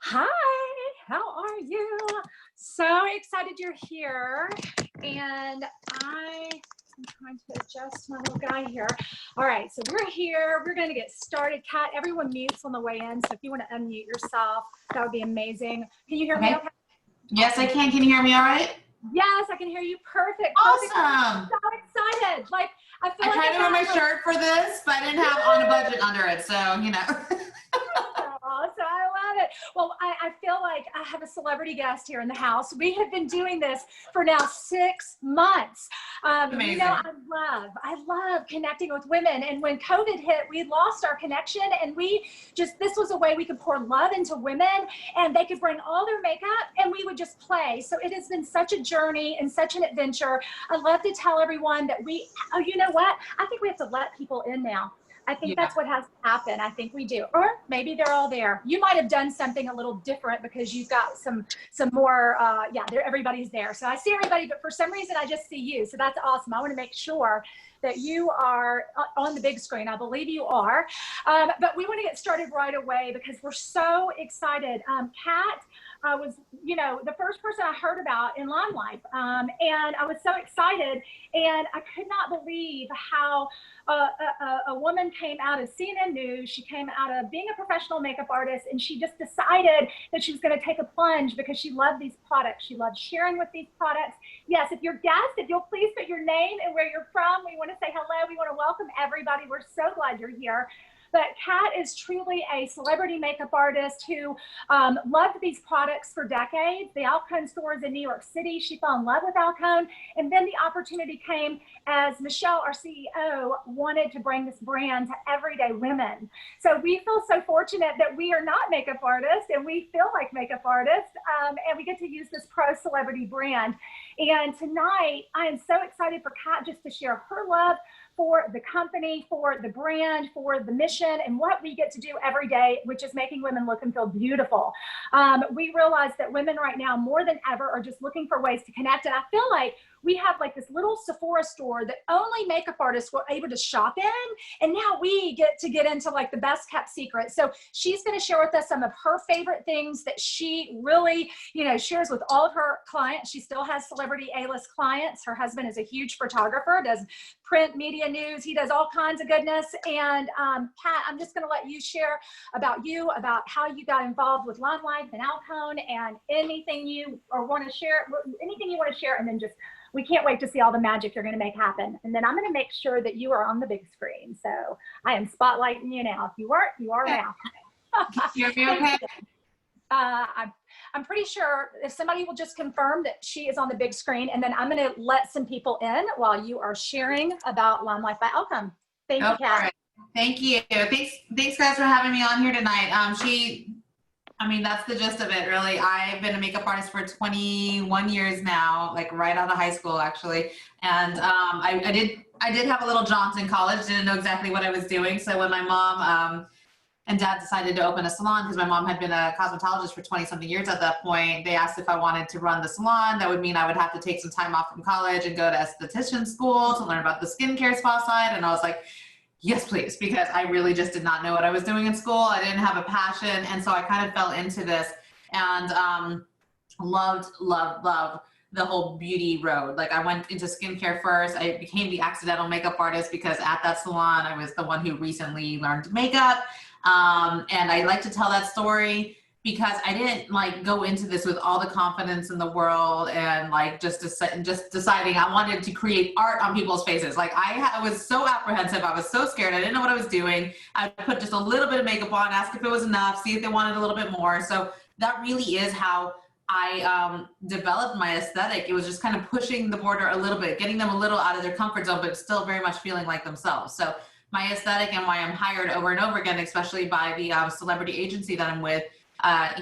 Hi, how are you? So excited you're here. And I'm trying to adjust my little guy here. All right, so we're here. We're going to get started. Kat, everyone mutes on the way in. So if you want to unmute yourself, that would be amazing. Can you hear me okay? Yes, I can. Can you hear me all right? Yes, I can hear you. Perfect. Awesome. I'm so excited. I tried to wear my shirt for this, but I didn't have on a budget under it. So, you know. So I love it. Well, I feel like I have a celebrity guest here in the house. We have been doing this for now 6 months. Amazing. You know, I love connecting with women. And when COVID hit, we lost our connection, and this was a way we could pour love into women, and they could bring all their makeup and we would just play. So it has been such a journey and such an adventure. I love to tell everyone that you know what? I think we have to let people in now. I think that's what has to happen. I think we do. Or maybe they're all there. You might have done something a little different because you've got some more, everybody's there. So I see everybody, but for some reason I just see you. So that's awesome. I want to make sure that you are on the big screen. I believe you are. But we want to get started right away because we're so excited. Kat was, the first person I heard about in LimeLife. And I was so excited. And I could not believe how a woman came out of CNN News. She came out of being a professional makeup artist, and she just decided that she was going to take a plunge because she loved these products. She loved sharing with these products. Yes, if you're guests, if you'll please put your name and where you're from. We want to say hello. We want to welcome everybody. We're so glad you're here. But Kat is truly a celebrity makeup artist who loved these products for decades. The Alcone stores in New York City, she fell in love with Alcone. And then the opportunity came as Michelle, our CEO, wanted to bring this brand to everyday women. So we feel so fortunate that we are not makeup artists and we feel like makeup artists, and we get to use this pro celebrity brand. And tonight, I am so excited for Kat just to share her love for the company, for the brand, for the mission, and what we get to do every day, which is making women look and feel beautiful. We realize that women right now, more than ever, are just looking for ways to connect. And I feel like we have like this little Sephora store that only makeup artists were able to shop in. And now we get into like the best kept secret. So she's going to share with us some of her favorite things that she really, shares with all of her clients. She still has celebrity A-list clients. Her husband is a huge photographer, does print media news. He does all kinds of goodness. And Kat, I'm just going to let you share about how you got involved with LimeLife and Alcone, and anything you want to share, and then we can't wait to see all the magic you're going to make happen. And then I'm going to make sure that you are on the big screen. So I am spotlighting you now. If you weren't, you are now. Can you hear me okay? I'm pretty sure if somebody will just confirm that she is on the big screen, and then I'm going to let some people in while you are sharing about LimeLife by Alcone. Thank you, Kat. Right. Thank you. Thanks guys for having me on here tonight. That's the gist of it, really. I've been a makeup artist for 21 years now, like right out of high school, actually. And I did have a little jaunt in college, didn't know exactly what I was doing. So when my mom and dad decided to open a salon, because my mom had been a cosmetologist for 20-something years at that point, they asked if I wanted to run the salon. That would mean I would have to take some time off from college and go to esthetician school to learn about the skincare spa side. And I was like, yes, please, because I really just did not know what I was doing in school. I didn't have a passion. And so I kind of fell into this and loved the whole beauty road. Like I went into skincare first. I became the accidental makeup artist because at that salon, I was the one who recently learned makeup. And I like to tell that story because I didn't like go into this with all the confidence in the world and like just deciding I wanted to create art on people's faces. Like I was so apprehensive. I was so scared. I didn't know what I was doing. I put just a little bit of makeup on, ask if it was enough, see if they wanted a little bit more. So that really is how I developed my aesthetic. It was just kind of pushing the border a little bit, getting them a little out of their comfort zone, but still very much feeling like themselves. So my aesthetic and why I'm hired over and over again, especially by the celebrity agency that I'm with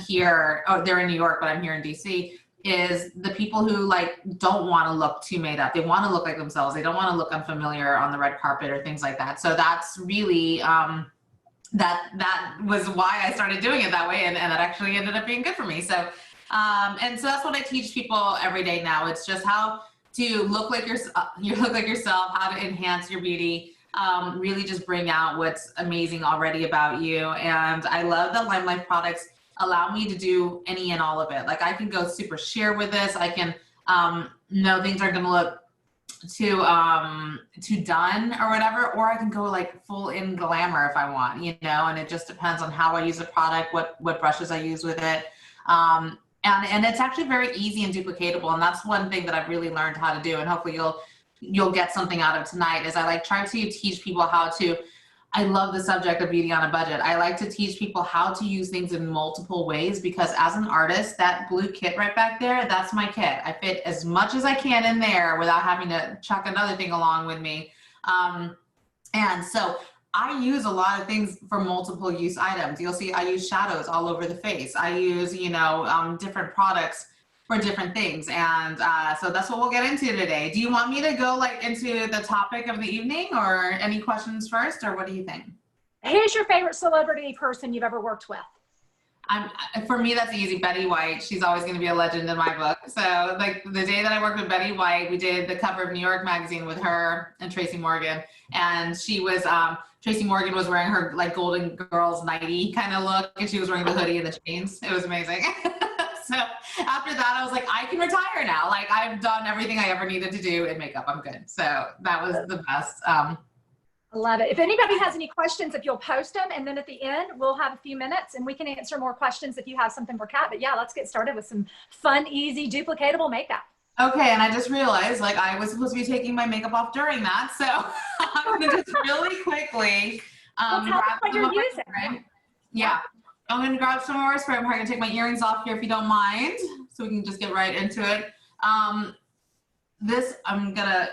here, they're in New York, but I'm here in DC, is the people who like don't want to look too made up. They want to look like themselves. They don't want to look unfamiliar on the red carpet or things like that. So that's really, that was why I started doing it that way. And that actually ended up being good for me. So, and so that's what I teach people every day now. It's just how to look like yourself, how to enhance your beauty, really just bring out what's amazing already about you. And I love the LimeLife products. allow me to do any and all of it. Like I can go super sheer with this. I can, no, things aren't going to look too done or whatever, or I can go like full in glamour if I want, you know, and it just depends on how I use the product, what brushes I use with it. And it's actually very easy and duplicatable. And that's one thing that I've really learned how to do. And hopefully you'll get something out of tonight is I like try to teach people how to, I love the subject of beauty on a budget. I like to teach people how to use things in multiple ways, because as an artist, that blue kit right back there, that's my kit. I fit as much as I can in there without having to chuck another thing along with me. And so I use a lot of things for multiple use items. You'll see I use shadows all over the face. I use, you know, different products for different things. And so that's what we'll get into today. Do you want me to go like into the topic of the evening, or any questions first, or what do you think? Who's your favorite celebrity person you've ever worked with? For me, that's easy. Betty White. She's always going to be a legend in my book. So like the day that I worked with Betty White, we did the cover of New York Magazine with her and Tracy Morgan. And she was, Tracy Morgan was wearing her like Golden Girls nighty kind of look, and she was wearing the hoodie and the chains. It was amazing. So after that, I was like, I can retire now. Like I've done everything I ever needed to do in makeup. I'm good. So that was the best. I love it. If anybody has any questions, if you'll post them, and then at the end, we'll have a few minutes and we can answer more questions if you have something for Kat. But yeah, let's get started with some fun, easy, duplicatable makeup. Okay, and I just realized like I was supposed to be taking my makeup off during that. So I'm gonna just really quickly grab what you're using. Yeah, I'm gonna grab some more spray. I'm probably gonna take my earrings off here if you don't mind, so we can just get right into it. This, I'm gonna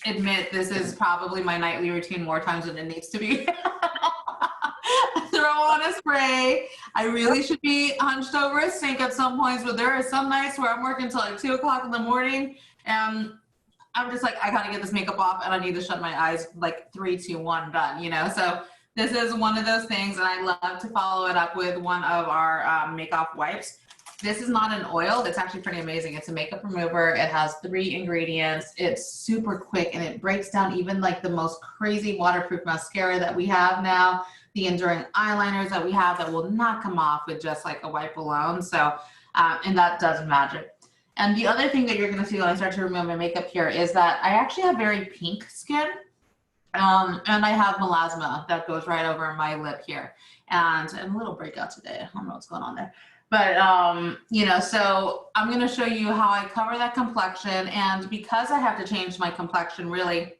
admit, this is probably my nightly routine more times than it needs to be. Throw on a spray. I really should be hunched over a sink at some points, but there are some nights where I'm working till like 2 o'clock in the morning, and I'm just like, I gotta get this makeup off, and I need to shut my eyes. Like 3, 2, 1, done. You know. So this is one of those things, and I love to follow it up with one of our makeup wipes. This is not an oil. It's actually pretty amazing. It's a makeup remover. It has 3 ingredients. It's super quick, and it breaks down even like the most crazy waterproof mascara that we have now, the enduring eyeliners that we have that will not come off with just like a wipe alone. So, and that does magic. And the other thing that you're gonna see when I start to remove my makeup here is that I actually have very pink skin. And I have melasma that goes right over my lip here. And a little breakout today. I don't know what's going on there. But, you know, so I'm going to show you how I cover that complexion. And because I have to change my complexion, really,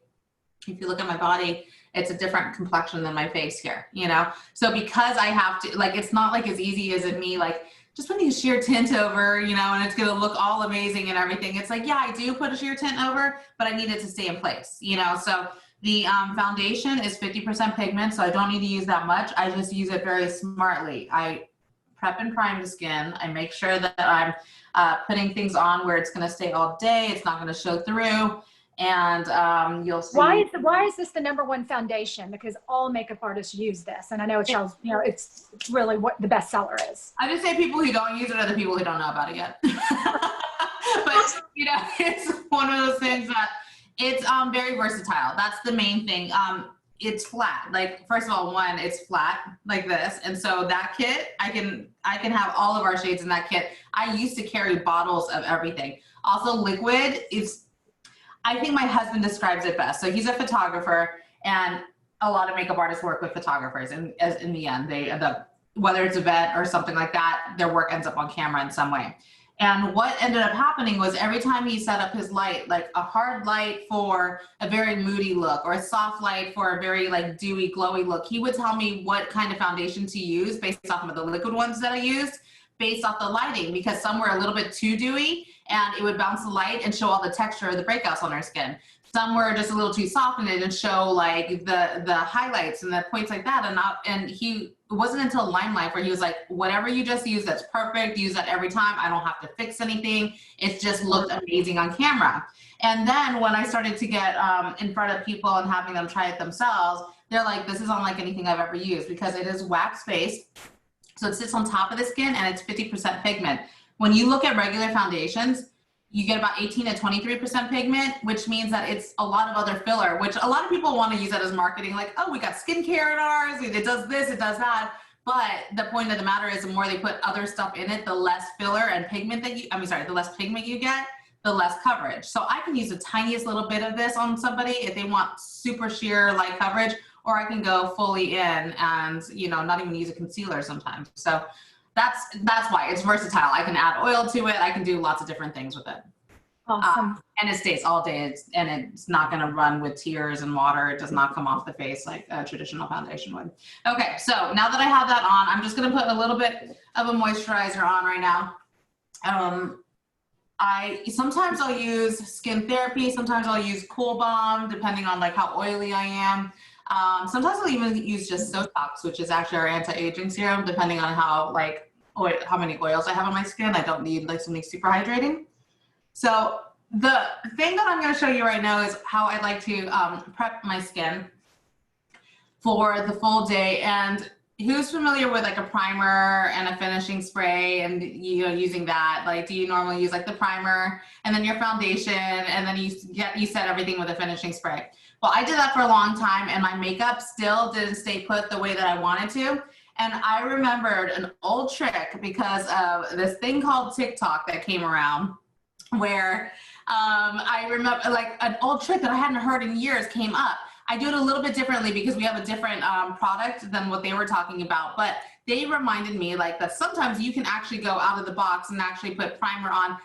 if you look at my body, it's a different complexion than my face here, you know? So because I have to, like, it's not like as easy as it me, like, just putting a sheer tint over, you know, and it's going to look all amazing and everything. It's like, yeah, I do put a sheer tint over, but I need it to stay in place, you know? So the foundation is 50% pigment, so I don't need to use that much. I just use it very smartly. I prep and prime the skin. I make sure that I'm putting things on where it's going to stay all day. It's not going to show through. And you'll see. Why is this the #1 foundation? Because all makeup artists use this, and I know it shows, you know, it's really what the best seller is. I just say people who don't use it are the people who don't know about it yet. But you know, it's one of those things that it's very versatile. That's the main thing. It's flat. Like, first of all, one, it's flat like this. And so that kit, I can have all of our shades in that kit. I used to carry bottles of everything. Also, liquid is, I think my husband describes it best. So he's a photographer, and a lot of makeup artists work with photographers. And as in the end, they end up, whether it's a vet or something like that, their work ends up on camera in some way. And what ended up happening was every time he set up his light, like a hard light for a very moody look or a soft light for a very like dewy, glowy look, he would tell me what kind of foundation to use based off of the liquid ones that I used, based off the lighting, because some were a little bit too dewy and it would bounce the light and show all the texture of the breakouts on our skin. Some were just a little too soft and it didn't show like the highlights and the points like that. And it wasn't until LimeLife where he was like, whatever you just use, that's perfect. Use that every time. I don't have to fix anything. It just looked amazing on camera. And then when I started to get in front of people and having them try it themselves, they're like, this is unlike anything I've ever used, because it is wax based. So it sits on top of the skin and it's 50% pigment. When you look at regular foundations, you get about 18 to 23% pigment, which means that it's a lot of other filler, which a lot of people want to use that as marketing. Like, oh, we got skincare in ours. It does this, it does that. But the point of the matter is the more they put other stuff in it, the less filler and pigment that you, the less pigment you get, the less coverage. So I can use the tiniest little bit of this on somebody if they want super sheer light coverage, or I can go fully in and, you know, not even use a concealer sometimes. So that's why it's versatile. I can add oil to it. I can do lots of different things with it. Awesome. And it stays all day, and it's not going to run with tears and water. It does not come off the face like a traditional foundation would. Okay, so now that I have that on, I'm just going to put a little bit of a moisturizer on right now. Sometimes I'll use Skin Therapy. Sometimes I'll use Cool Balm, depending on like how oily I am. Sometimes I'll even use just Sotox, which is actually our anti-aging serum, depending on how many oils I have on my skin. I don't need like something super hydrating. So the thing that I'm going to show you right now is how I like to prep my skin for the full day. And who's familiar with like a primer and a finishing spray and, you know, using that? Like, do you normally use like the primer and then your foundation and then you set everything with a finishing spray? Well, I did that for a long time and my makeup still didn't stay put the way that I wanted to. And I remembered an old trick because of this thing called TikTok that came around, where I remember like an old trick that I hadn't heard in years came up. I do it a little bit differently because we have a different product than what they were talking about, but they reminded me like that sometimes you can actually go out of the box and actually put primer on,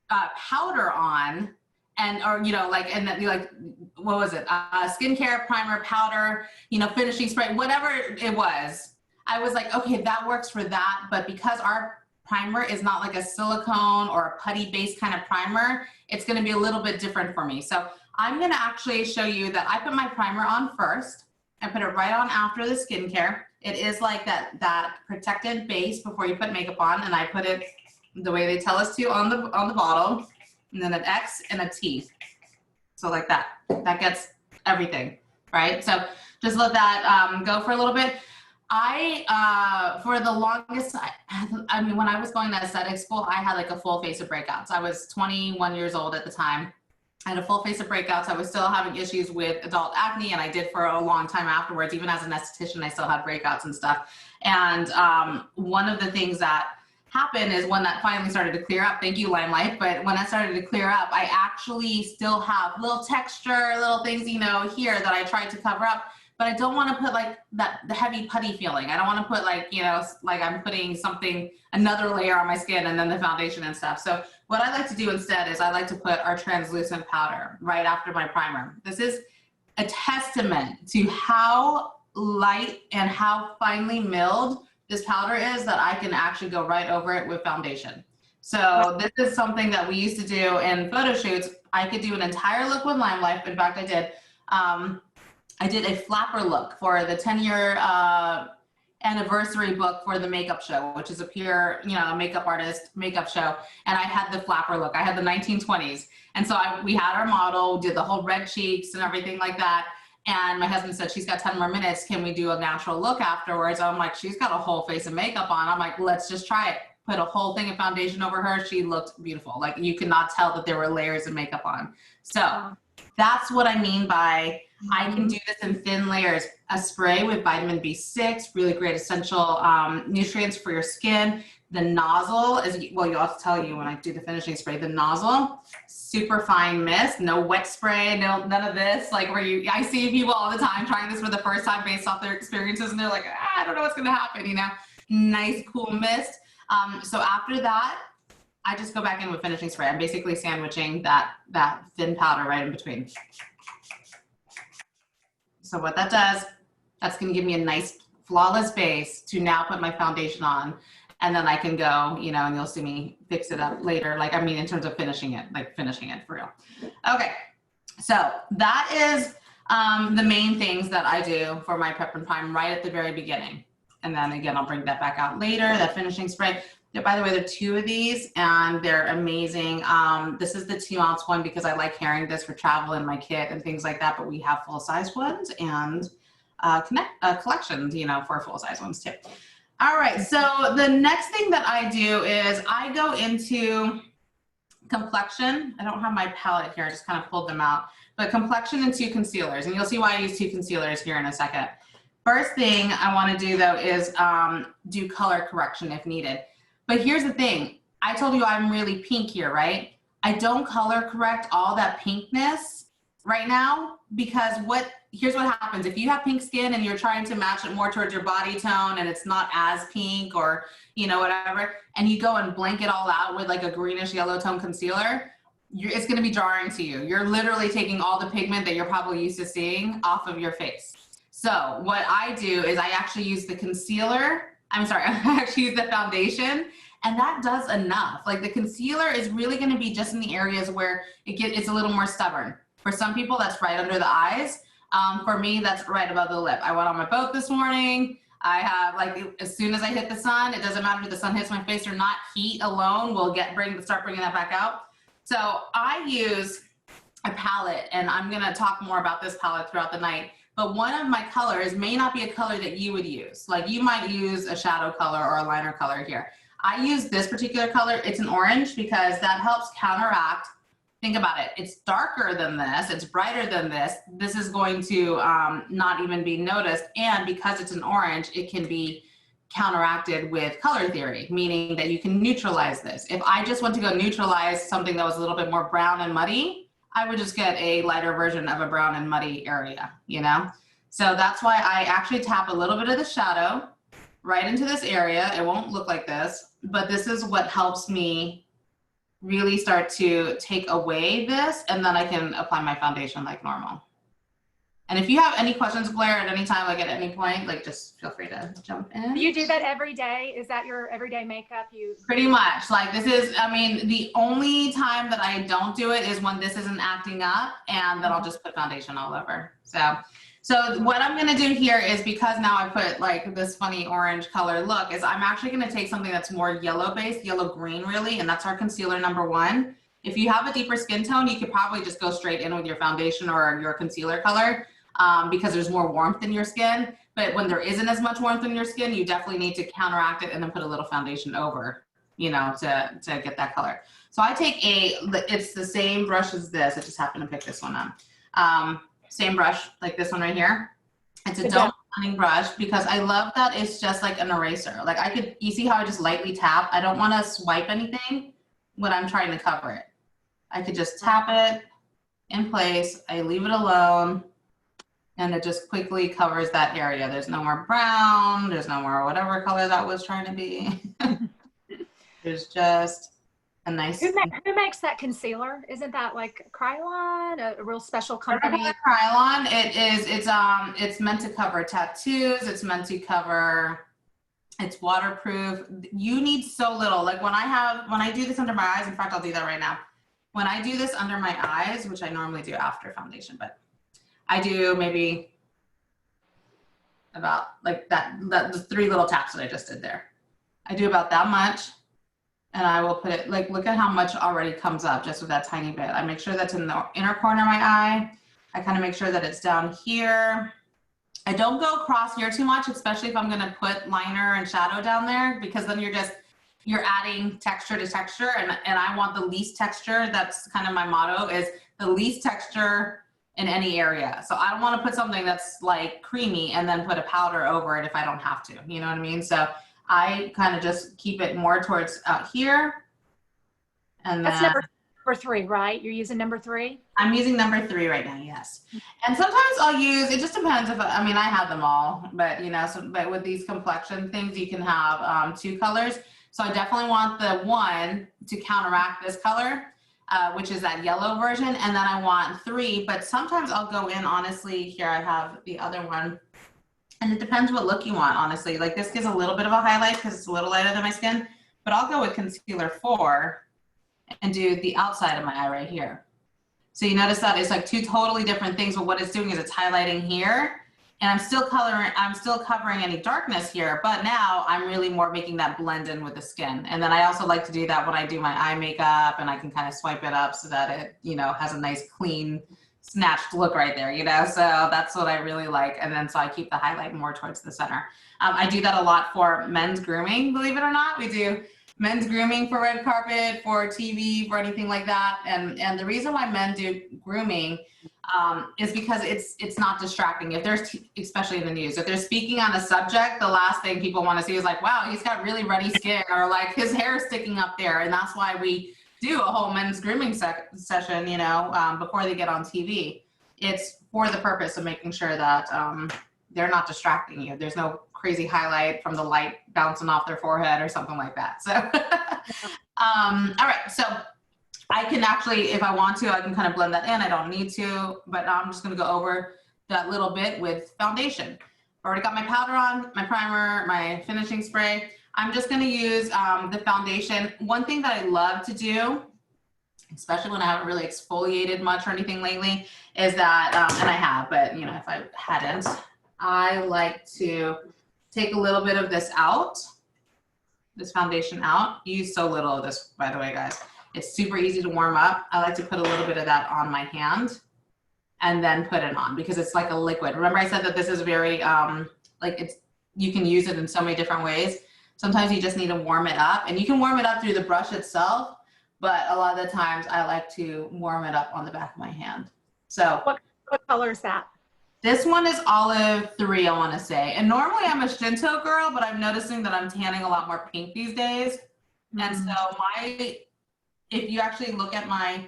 powder on, and, or, you know, like, and then like, what was it? Skincare, primer, powder, you know, finishing spray, whatever it was. I was like, okay, that works for that. But because our primer is not like a silicone or a putty based kind of primer, it's going to be a little bit different for me. So I'm going to actually show you that I put my primer on first. I put it right on after the skincare. It is like that protected base before you put makeup on, and I put it the way they tell us to on the bottle, and then an X and a T. So like that. That gets everything, right? So just let that go for a little bit. For the longest, I mean, when I was going to aesthetic school, I had like a full face of breakouts. I was 21 years old at the time. I had a full face of breakouts. I was still having issues with adult acne, and I did for a long time afterwards. Even as an esthetician, I still had breakouts and stuff. And one of the things that happened is when that finally started to clear up, thank you, LimeLife, but when that started to clear up, I actually still have little texture, little things, you know, here that I tried to cover up. But I don't want to put like the heavy putty feeling. I don't want to put like, you know, like I'm putting something, another layer on my skin and then the foundation and stuff. So what I like to do instead is I like to put our translucent powder right after my primer. This is a testament to how light and how finely milled this powder is that I can actually go right over it with foundation. So this is something that we used to do in photo shoots. I could do an entire look with LimeLife. In fact, I did a flapper look for the 10-year anniversary book for the makeup show, which is a pure, you know, makeup artist makeup show. And I had the flapper look. I had the 1920s. And so we had our model, did the whole red cheeks and everything like that. And my husband said, she's got 10 more minutes. Can we do a natural look afterwards? I'm like, she's got a whole face of makeup on. I'm like, let's just try it. Put a whole thing of foundation over her. She looked beautiful. Like you could not tell that there were layers of makeup on. So that's what I mean by I can do this in thin layers. A spray with vitamin B6, really great essential nutrients for your skin. The nozzle is, well, you'll have to tell you when I do the finishing spray, the nozzle, super fine mist, no wet spray, none of this. Like I see people all the time trying this for the first time based off their experiences and they're like, I don't know what's gonna happen, you know? Nice, cool mist. So after that, I just go back in with finishing spray. I'm basically sandwiching that thin powder right in between. So what that does, that's gonna give me a nice flawless base to now put my foundation on. And then I can go, you know, and you'll see me fix it up later. Like, I mean, in terms of finishing it, like finishing it for real. Okay, so that is the main things that I do for my prep and prime right at the very beginning. And then again, I'll bring that back out later, that finishing spray. By the way, there are 2 of these and they're amazing. This is the 2-ounce one because I like carrying this for travel in my kit and things like that, but we have full-size ones and collections, you know, for full-size ones too. All right, so the next thing that I do is I go into complexion. I don't have my palette here, I just kind of pulled them out, but complexion and 2 concealers. And you'll see why I use 2 concealers here in a second. First thing I want to do though is do color correction if needed. But here's the thing. I told you I'm really pink here, right? I don't color correct all that pinkness right now because here's what happens. If you have pink skin and you're trying to match it more towards your body tone and it's not as pink or, you know, whatever, and you go and blank it all out with like a greenish yellow tone concealer, it's going to be jarring to you. You're literally taking all the pigment that you're probably used to seeing off of your face. So what I do is I actually use the concealer. I'm sorry, I actually use the foundation, and that does enough. Like the concealer is really going to be just in the areas where it's a little more stubborn. For some people, that's right under the eyes. For me, that's right above the lip. I went on my boat this morning. I have, like, as soon as I hit the sun, it doesn't matter if the sun hits my face or not, heat alone will start bringing that back out. So I use a palette, and I'm going to talk more about this palette throughout the night. But one of my colors may not be a color that you would use. Like you might use a shadow color or a liner color here. I use this particular color. It's an orange because that helps counteract. Think about it. It's darker than this. It's brighter than this. This is going to not even be noticed. And because it's an orange, it can be counteracted with color theory, meaning that you can neutralize this. If I just want to go neutralize something that was a little bit more brown and muddy, I would just get a lighter version of a brown and muddy area, you know? So that's why I actually tap a little bit of the shadow right into this area. It won't look like this, but this is what helps me really start to take away this, and then I can apply my foundation like normal. And if you have any questions, Blair, at any time, like at any point, like just feel free to jump in. You do that every day? Is that your everyday makeup? Pretty much. Like this is, I mean, the only time that I don't do it is when this isn't acting up, and then I'll just put foundation all over. So what I'm gonna do here is, because now I put like this funny orange color look, is I'm actually gonna take something that's more yellow based, yellow green really, and that's our concealer number 1. If you have a deeper skin tone, you could probably just go straight in with your foundation or your concealer color. Because there's more warmth in your skin. But when there isn't as much warmth in your skin, you definitely need to counteract it and then put a little foundation over, you know, to get that color. So I take it's the same brush as this. I just happened to pick this one up. Same brush, like this one right here. It's a doe blending brush because I love that it's just like an eraser. Like you see how I just lightly tap? I don't want to swipe anything when I'm trying to cover it. I could just tap it in place. I leave it alone. And it just quickly covers that area. There's no more brown. There's no more whatever color that was trying to be. There's just a nice. Who makes that concealer? Isn't that like Krylon, a real special company? Krylon. It's meant to cover tattoos. It's meant to cover. It's waterproof. You need so little. Like when I do this under my eyes. In fact, I'll do that right now. When I do this under my eyes, which I normally do after foundation, but I do maybe about like the 3 little taps that I just did there. I do about that much, and I will put it, like, look at how much already comes up just with that tiny bit. I make sure that's in the inner corner of my eye. I kind of make sure that it's down here. I don't go across here too much, especially if I'm gonna put liner and shadow down there, because then you're adding texture to texture, and I want the least texture. That's kind of my motto, is the least texture in any area. So I don't want to put something that's like creamy and then put a powder over it if I don't have to, you know what I mean? So I kind of just keep it more towards out here. And that's number 3, right? You're using number 3? I'm using number 3 right now, yes. And sometimes I'll use, it just depends if, I mean, I have them all, but you know, but with these complexion things, you can have 2 colors. So I definitely want the 1 to counteract this color. Which is that yellow version, and then I want 3, but sometimes I'll go in, honestly, here I have the other one, and it depends what look you want, honestly. Like this gives a little bit of a highlight because it's a little lighter than my skin, but I'll go with concealer 4 and do the outside of my eye right here. So you notice that it's like 2 totally different things, but what it's doing is it's highlighting here, and I'm still covering any darkness here, but now I'm really more making that blend in with the skin. And then I also like to do that when I do my eye makeup, and I can kind of swipe it up so that it, you know, has a nice clean snatched look right there, you know? So that's what I really like. And then so I keep the highlight more towards the center. I do that a lot for men's grooming, believe it or not. We do men's grooming for red carpet, for TV, for anything like that. And the reason why men do grooming is because it's not distracting. If there's, especially in the news, if they're speaking on a subject, the last thing people want to see is like, wow, he's got really ruddy skin, or like his hair is sticking up there. And that's why we do a whole men's grooming session, you know, before they get on TV. It's for the purpose of making sure that they're not distracting you. There's no crazy highlight from the light bouncing off their forehead or something like that. So, all right. So I can actually, if I want to, I can kind of blend that in. I don't need to, but now I'm just going to go over that little bit with foundation. I've already got my powder on, my primer, my finishing spray. I'm just going to use the foundation. One thing that I love to do, especially when I haven't really exfoliated much or anything lately, is that, and I have, but you know, if I hadn't, I like to take a little bit of this out, this foundation out. Use so little of this, by the way, guys. It's super easy to warm up. I like to put a little bit of that on my hand and then put it on because it's like a liquid. Remember I said that this is very, like it's, you can use it in so many different ways. Sometimes you just need to warm it up, and you can warm it up through the brush itself, but a lot of the times I like to warm it up on the back of my hand. So what color is that? This one is olive 3, I want to say. And normally I'm a Shinto girl, but I'm noticing that I'm tanning a lot more pink these days. And so if you actually look at my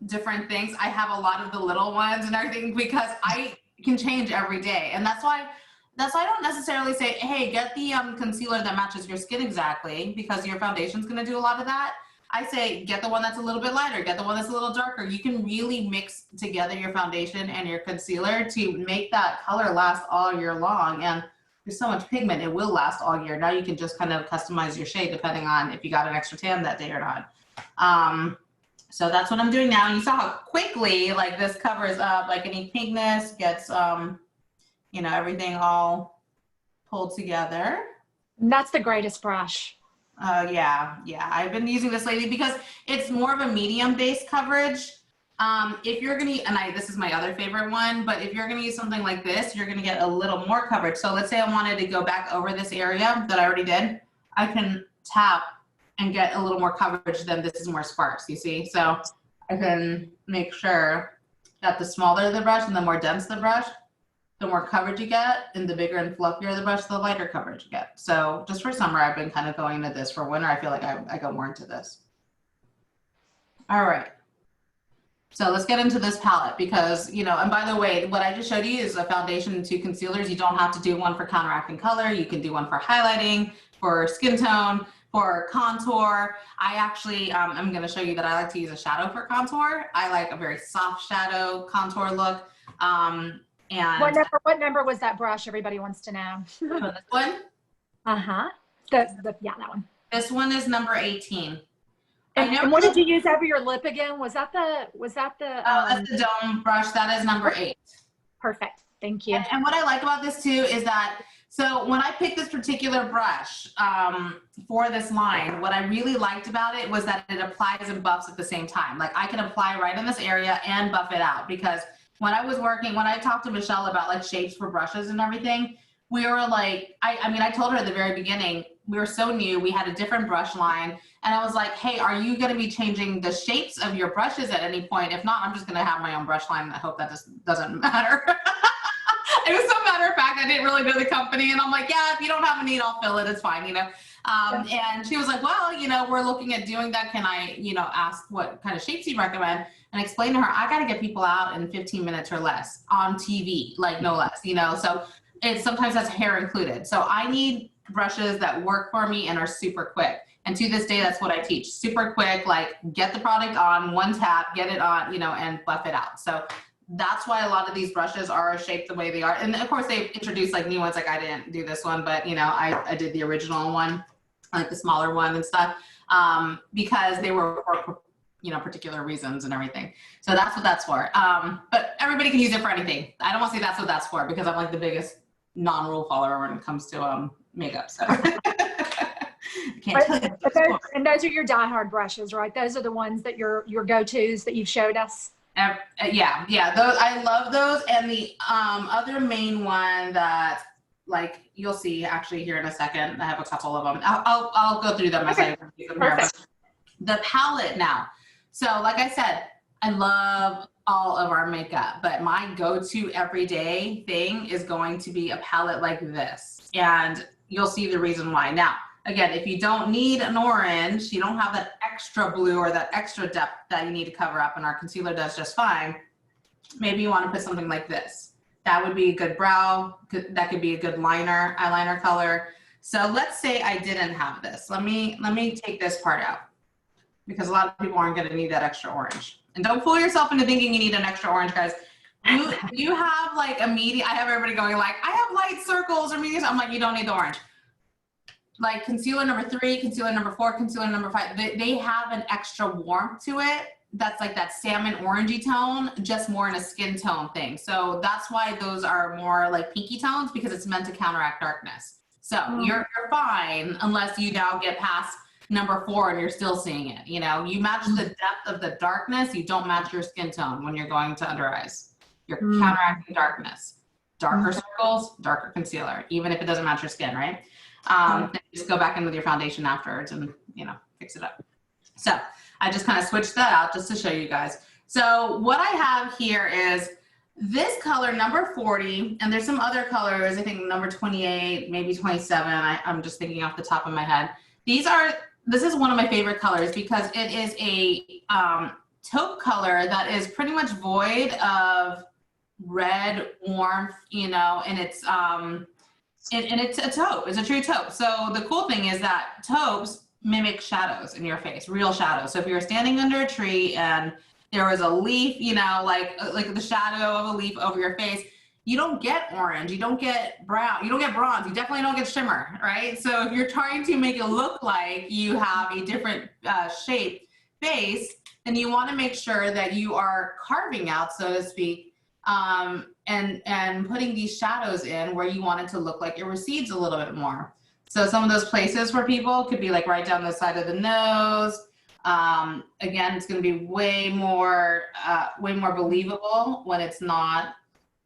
different things, I have a lot of the little ones and everything because I can change every day. And that's why I don't necessarily say, hey, get the concealer that matches your skin exactly, because your foundation's going to do a lot of that. I say, get the one that's a little bit lighter, get the one that's a little darker. You can really mix together your foundation and your concealer to make that color last all year long. And there's so much pigment, it will last all year. Now you can just kind of customize your shade depending on if you got an extra tan that day or not. So that's what I'm doing now. And you saw how quickly like this covers up, like any pinkness gets, you know, everything all pulled together. That's the greatest brush. Yeah. I've been using this lately because it's more of a medium base coverage. If you're going to, this is my other favorite one, but if you're going to use something like this, you're going to get a little more coverage. So let's say I wanted to go back over this area that I already did. I can tap and get a little more coverage than this is more sparse, you see? So I can make sure that the smaller the brush and the more dense the brush, the more coverage you get, and the bigger and fluffier the brush, the lighter coverage you get. So just for summer, I've been kind of going into this. For winter, I feel like I go more into this. All right. So let's get into this palette because, you know, and by the way, what I just showed you is a foundation and 2 concealers. You don't have to do one for counteracting color. You can do one for highlighting, for skin tone, for contour. I actually, I'm going to show you that I like to use a shadow for contour. I like a very soft shadow contour look. And what number was that brush? Everybody wants to know. This one? Yeah, that one. This one is number 18. And what did you use over your lip again? Was that the that's the dome brush. That is number 8. Perfect. Thank you. And what I like about this too is that, so when I picked this particular brush for this line, what I really liked about it was that it applies and buffs at the same time. Like I can apply right in this area and buff it out, because when I was working, when I talked to Michelle about like shapes for brushes and everything, we were like, I told her at the very beginning, we were so new, we had a different brush line. And I was like, hey, are you going to be changing the shapes of your brushes at any point? If not, I'm just going to have my own brush line. I hope that just doesn't matter. It was so matter of fact, I didn't really know the company. And I'm like, yeah, if you don't have a need, I'll fill it. It's fine, you know. And she was like, well, you know, we're looking at doing that. Can I, you know, ask what kind of shapes you recommend? And explain to her, I got to get people out in 15 minutes or less on TV, like no less, you know. So it sometimes has hair included. So I need brushes that work for me and are super quick. And to this day, that's what I teach. Super quick, like get the product on, one tap, get it on, you know, and buff it out. So that's why a lot of these brushes are shaped the way they are. And of course they've introduced like new ones, like I didn't do this one, but you know, I did the original one, like the smaller one and stuff, because they were for, you know, particular reasons and everything. So that's what that's for. But everybody can use it for anything. I don't want to say that's what that's for, because I'm like the biggest non-rule follower when it comes to makeup. So and those are your diehard brushes, right? Those are the ones that your go-tos that you've showed us. Yeah. Those, I love those. And the other main one that, like, you'll see actually here in a second. I have a couple of them. I'll go through them as I use them here. The palette now. So like I said, I love all of our makeup, but my go-to everyday thing is going to be a palette like this. And you'll see the reason why. Now, again, if you don't need an orange, you don't have that extra blue or that extra depth that you need to cover up, and our concealer does just fine, maybe you want to put something like this. That would be a good brow. That could be a good eyeliner color. So let's say I didn't have this. Let me take this part out, because a lot of people aren't going to need that extra orange. And don't fool yourself into thinking you need an extra orange, guys. You have like a medium. I have everybody going like, I have light circles or medium. I'm like, you don't need the orange. Like concealer number 3, concealer number 4, concealer number 5, they have an extra warmth to it. That's like that salmon orangey tone, just more in a skin tone thing. So that's why those are more like pinky tones, because it's meant to counteract darkness. So you're fine unless you now get past number 4 and you're still seeing it. You know, you match the depth of the darkness, you don't match your skin tone when you're going to under eyes. You're counteracting darkness. Darker circles, darker concealer, even if it doesn't match your skin, right? Just go back in with your foundation afterwards and, you know, fix it up. So I just kind of switched that out just to show you guys. So what I have here is this color, number 40, and there's some other colors, I think number 28, maybe 27. I'm just thinking off the top of my head. This is one of my favorite colors because it is a taupe color that is pretty much void of red warmth, you know, and it's a taupe. It's a true taupe. So the cool thing is that taupes mimic shadows in your face, real shadows. So if you're standing under a tree and there was a leaf, you know, like the shadow of a leaf over your face, you don't get orange, you don't get brown, you don't get bronze, you definitely don't get shimmer, right? So if you're trying to make it look like you have a different shaped face, then you want to make sure that you are carving out, so to speak, and putting these shadows in where you want it to look like it recedes a little bit more. So some of those places for people could be like right down the side of the nose. Again, it's going to be way more believable when it's not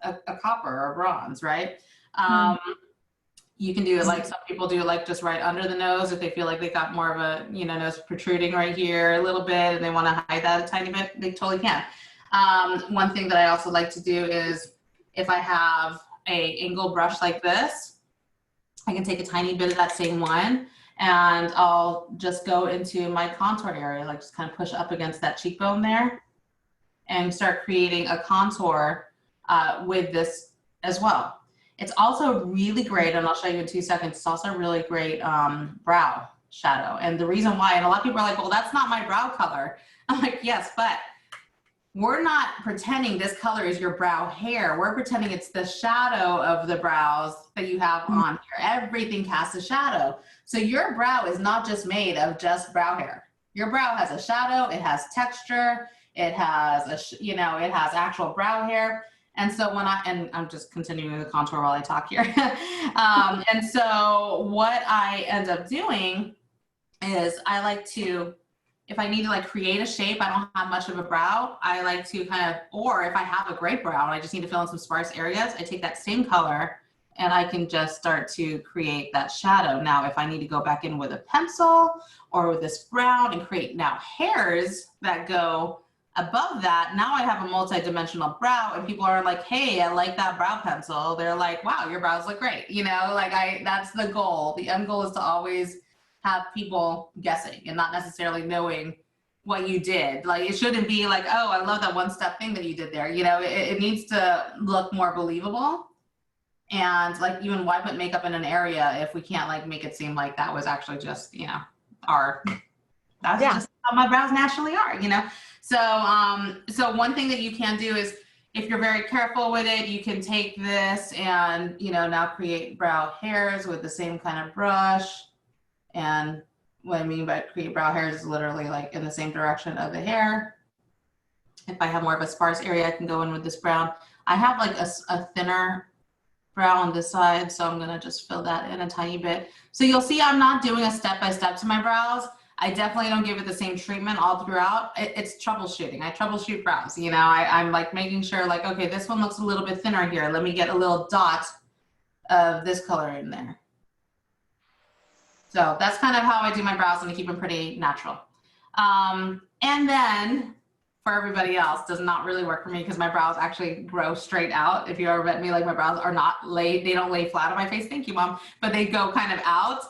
a copper or bronze, right? You can do it like some people do, like just right under the nose if they feel like they got more of a, you know, nose protruding right here a little bit and they want to hide that a tiny bit, they totally can. One thing that I also like to do is if I have a angle brush like this, I can take a tiny bit of that same one and I'll just go into my contour area, like just kind of push up against that cheekbone there and start creating a contour with this as well. It's also really great, and I'll show you in 2 seconds, it's also really great brow shadow. And the reason why, and a lot of people are like, well, that's not my brow color. I'm like, yes, but we're not pretending this color is your brow hair. We're pretending it's the shadow of the brows that you have on here. Everything casts a shadow. So your brow is not just made of just brow hair. Your brow has a shadow, it has texture, it has it has actual brow hair. And so I'm just continuing the contour while I talk here. And so what I end up doing is I like to, if I need to like create a shape, I don't have much of a brow, I like to kind of, or if I have a great brow and I just need to fill in some sparse areas, I take that same color and I can just start to create that shadow. Now, if I need to go back in with a pencil or with this brown and create now hairs that go above that, now I have a multi-dimensional brow and people are like, hey, I like that brow pencil. They're like, wow, your brows look great. You know, like that's the goal. The end goal is to always have people guessing and not necessarily knowing what you did. Like it shouldn't be like, oh, I love that one step thing that you did there. You know, it needs to look more believable. And like even why put makeup in an area if we can't like make it seem like that was actually just, you know, that's just how my brows naturally are, you know? So one thing that you can do is if you're very careful with it, you can take this and, you know, now create brow hairs with the same kind of brush. And what I mean by create brow hairs is literally like in the same direction of the hair. If I have more of a sparse area, I can go in with this brown. I have like a thinner brow on this side, so I'm gonna just fill that in a tiny bit. So you'll see I'm not doing a step-by-step to my brows. I definitely don't give it the same treatment all throughout. It's troubleshooting. I troubleshoot brows. You know, I'm like making sure like, okay, this one looks a little bit thinner here. Let me get a little dot of this color in there. So that's kind of how I do my brows and I keep them pretty natural. And then for everybody else does not really work for me because my brows actually grow straight out. If you ever met me, like my brows are not they don't lay flat on my face. Thank you, Mom. But they go kind of out.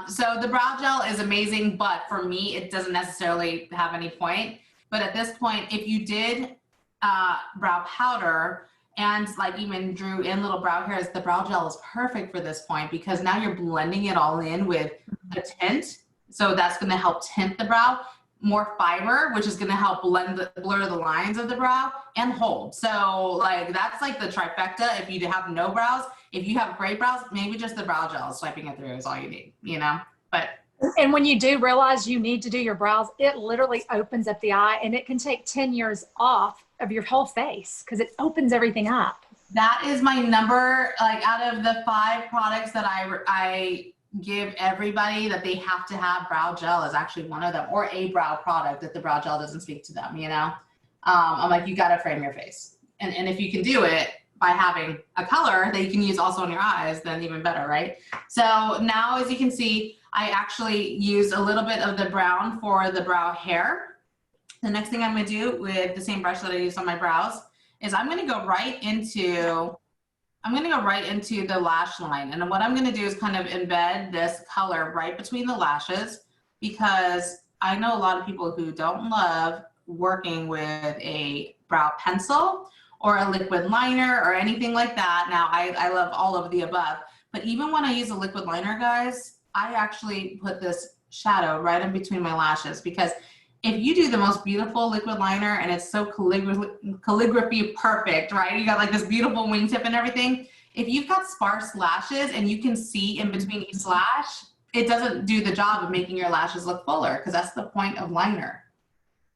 So the brow gel is amazing, but for me, it doesn't necessarily have any point. But at this point, if you did brow powder and like even drew in little brow hairs, the brow gel is perfect for this point because now you're blending it all in with a tint. So that's going to help tint the brow. More fiber, which is going to help blur the lines of the brow and hold. So like that's like the trifecta. If you have no brows, if you have great brows, maybe just the brow gel swiping it through is all you need, you know. But and when you do realize you need to do your brows, it literally opens up the eye, and it can take 10 years off of your whole face because it opens everything up. That is my number, like out of the 5 products that I give everybody that they have to have, brow gel is actually one of them, or a brow product that the brow gel doesn't speak to them, you know. I'm like, you got to frame your face, and if you can do it by having a color that you can use also on your eyes, then even better, right? So now, as you can see, I actually used a little bit of the brown for the brow hair. The next thing I'm going to do with the same brush that I used on my brows is I'm going to go right into the lash line. And what I'm going to do is kind of embed this color right between the lashes, because I know a lot of people who don't love working with a brow pencil or a liquid liner or anything like that. Now, I love all of the above, but even when I use a liquid liner, guys, I actually put this shadow right in between my lashes, because if you do the most beautiful liquid liner and it's so calligraphy perfect, right? You got like this beautiful wingtip and everything. If you've got sparse lashes and you can see in between each lash, it doesn't do the job of making your lashes look fuller, because that's the point of liner.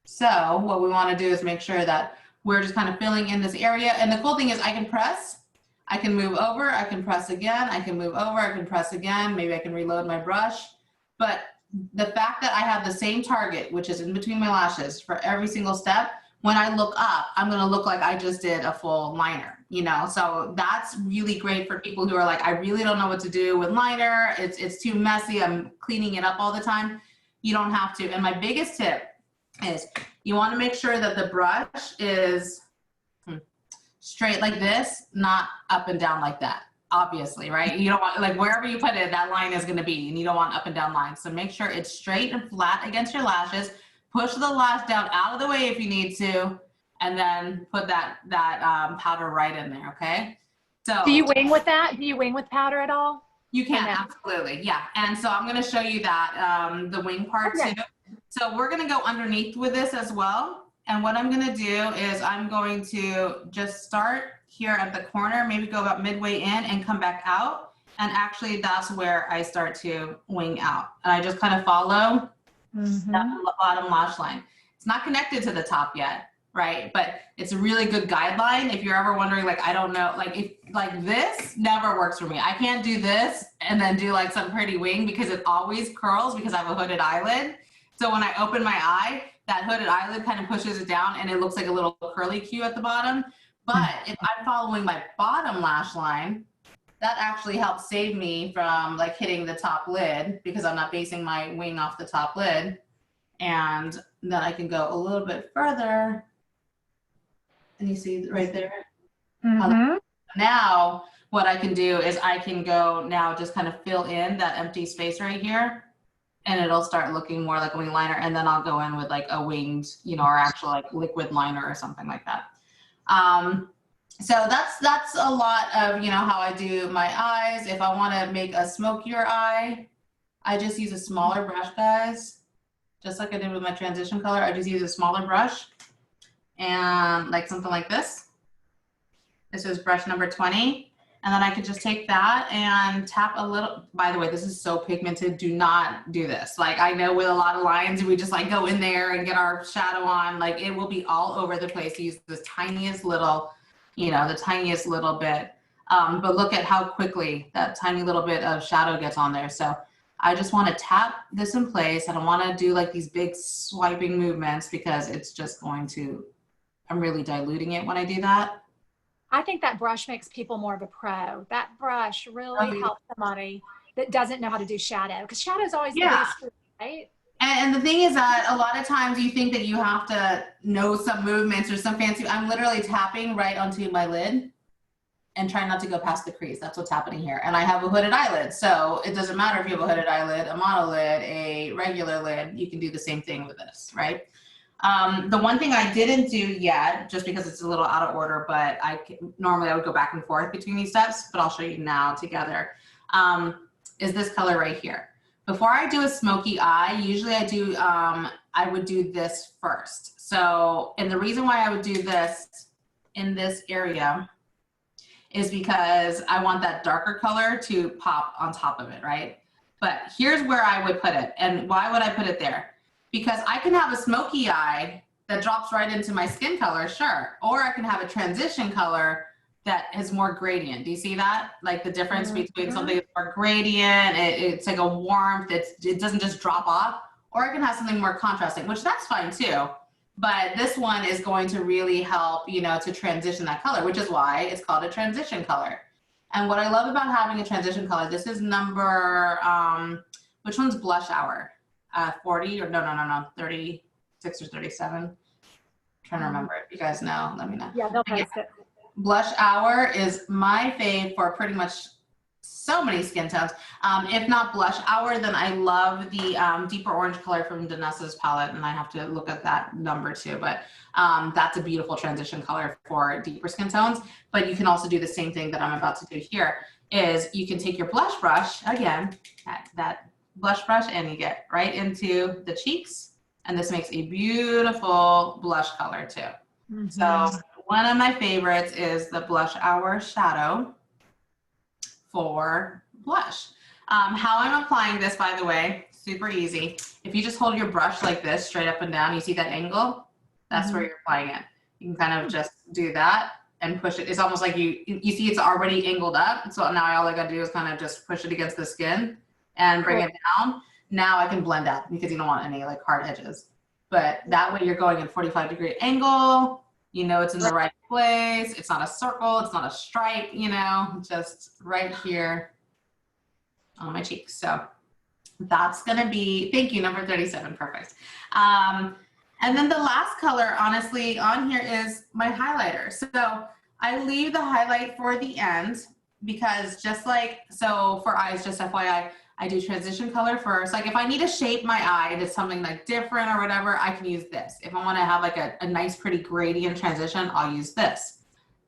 So what we want to do is make sure that we're just kind of filling in this area. And the cool thing is I can press, I can move over, I can press again, I can move over, I can press again. Maybe I can reload my brush. But the fact that I have the same target, which is in between my lashes for every single step, when I look up, I'm going to look like I just did a full liner, you know? So that's really great for people who are like, I really don't know what to do with liner. It's too messy. I'm cleaning it up all the time. You don't have to. And my biggest tip is you want to make sure that the brush is straight like this, not up and down like that. Obviously, right? You don't want, like, wherever you put it, that line is going to be, and you don't want up and down lines. So make sure it's straight and flat against your lashes. Push the lash down out of the way if you need to, and then put that powder right in there. Okay. So do you wing with that? Do you wing with powder at all? You can, absolutely, yeah. And so I'm going to show you that the wing part too. So we're going to go underneath with this as well. And what I'm going to do is I'm going to just start here at the corner, maybe go about midway in and come back out. And actually that's where I start to wing out. And I just kind of follow that bottom lash line. It's not connected to the top yet, right? But it's a really good guideline. If you're ever wondering, like, I don't know, like if like this never works for me. I can't do this and then do like some pretty wing, because it always curls because I have a hooded eyelid. So when I open my eye, that hooded eyelid kind of pushes it down and it looks like a little curly Q at the bottom. But if I'm following my bottom lash line, that actually helps save me from like hitting the top lid, because I'm not basing my wing off the top lid. And then I can go a little bit further. And you see right there? Now what I can do is I can go now just kind of fill in that empty space right here. And it'll start looking more like a wing liner. And then I'll go in with like a winged, you know, or actual like liquid liner or something like that. So that's a lot of, you know, how I do my eyes. If I want to make a smokier eye, I just use a smaller brush, guys. Just like I did with my transition color, I just use a smaller brush and like something like this. This is brush number 20. And then I could just take that and tap a little. By the way, this is so pigmented. Do not do this. Like, I know with a lot of lines, we just like go in there and get our shadow on. Like, it will be all over the place. Use the tiniest little, you know, the tiniest little bit. But look at how quickly that tiny little bit of shadow gets on there. So I just want to tap this in place. I don't want to do like these big swiping movements, because it's just going to, I'm really diluting it when I do that. I think that brush makes people more of a pro. That brush really helps somebody that doesn't know how to do shadow, because shadow is always the biggest, right? And the thing is that a lot of times you think that you have to know some movements or some fancy, I'm literally tapping right onto my lid and trying not to go past the crease. That's what's happening here. And I have a hooded eyelid. So it doesn't matter if you have a hooded eyelid, a monolid, a regular lid, you can do the same thing with this, right? The one thing I didn't do yet, just because it's a little out of order, but normally I would go back and forth between these steps, but I'll show you now together, is this color right here. Before I do a smoky eye, usually I would do this first. So, and the reason why I would do this in this area is because I want that darker color to pop on top of it, right? But here's where I would put it. And why would I put it there? Because I can have a smoky eye that drops right into my skin color, sure. Or I can have a transition color that has more gradient. Do you see that? Like the difference between something that's more gradient, it's like a warmth, it doesn't just drop off. Or I can have something more contrasting, which that's fine too. But this one is going to really help, you know, to transition that color, which is why it's called a transition color. And what I love about having a transition color, this is number, which one's blush hour? 40 or no, 36 or 37. I'm trying to remember it. You guys know, let me know. Yeah, they'll post it. Blush hour is my fave for pretty much so many skin tones. If not blush hour, then I love the deeper orange color from Danessa's palette, and I have to look at that number too, but that's a beautiful transition color for deeper skin tones. But you can also do the same thing that I'm about to do here, is you can take your blush brush, again, that blush brush, and you get right into the cheeks, and this makes a beautiful blush color too. So one of my favorites is the Blush Hour Shadow for blush. How I'm applying this, by the way, super easy. If you just hold your brush like this, straight up and down, you see that angle? That's where you're applying it. You can kind of just do that and push it. It's almost like you see it's already angled up. So now all I gotta do is kind of just push it against the skin and bring it down. Now I can blend out because you don't want any like hard edges. But that way you're going in 45-degree angle. You know it's in the right place. It's not a circle. It's not a stripe, you know, just right here on my cheeks. So that's going to be, thank you, number 37. Perfect. And then the last color, honestly, on here is my highlighter. So I leave the highlight for the end because just like, so for eyes, just FYI, I do transition color first. Like if I need to shape my eye into something like different or whatever, I can use this. If I want to have like a nice, pretty gradient transition, I'll use this.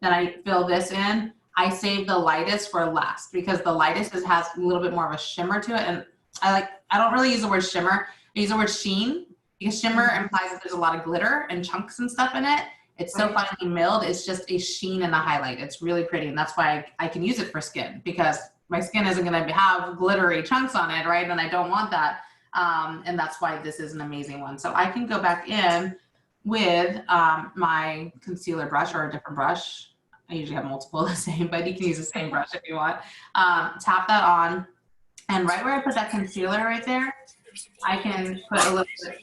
Then I fill this in. I save the lightest for last because the lightest has a little bit more of a shimmer to it. And I don't really use the word shimmer. I use the word sheen because shimmer implies that there's a lot of glitter and chunks and stuff in it. It's so finely milled. It's just a sheen and a highlight. It's really pretty. And that's why I can use it for skin because my skin isn't going to have glittery chunks on it, right? And I don't want that. And that's why this is an amazing one. So I can go back in with my concealer brush or a different brush. I usually have multiple of the same, but you can use the same brush if you want. Tap that on. And right where I put that concealer right there, I can put a little bit.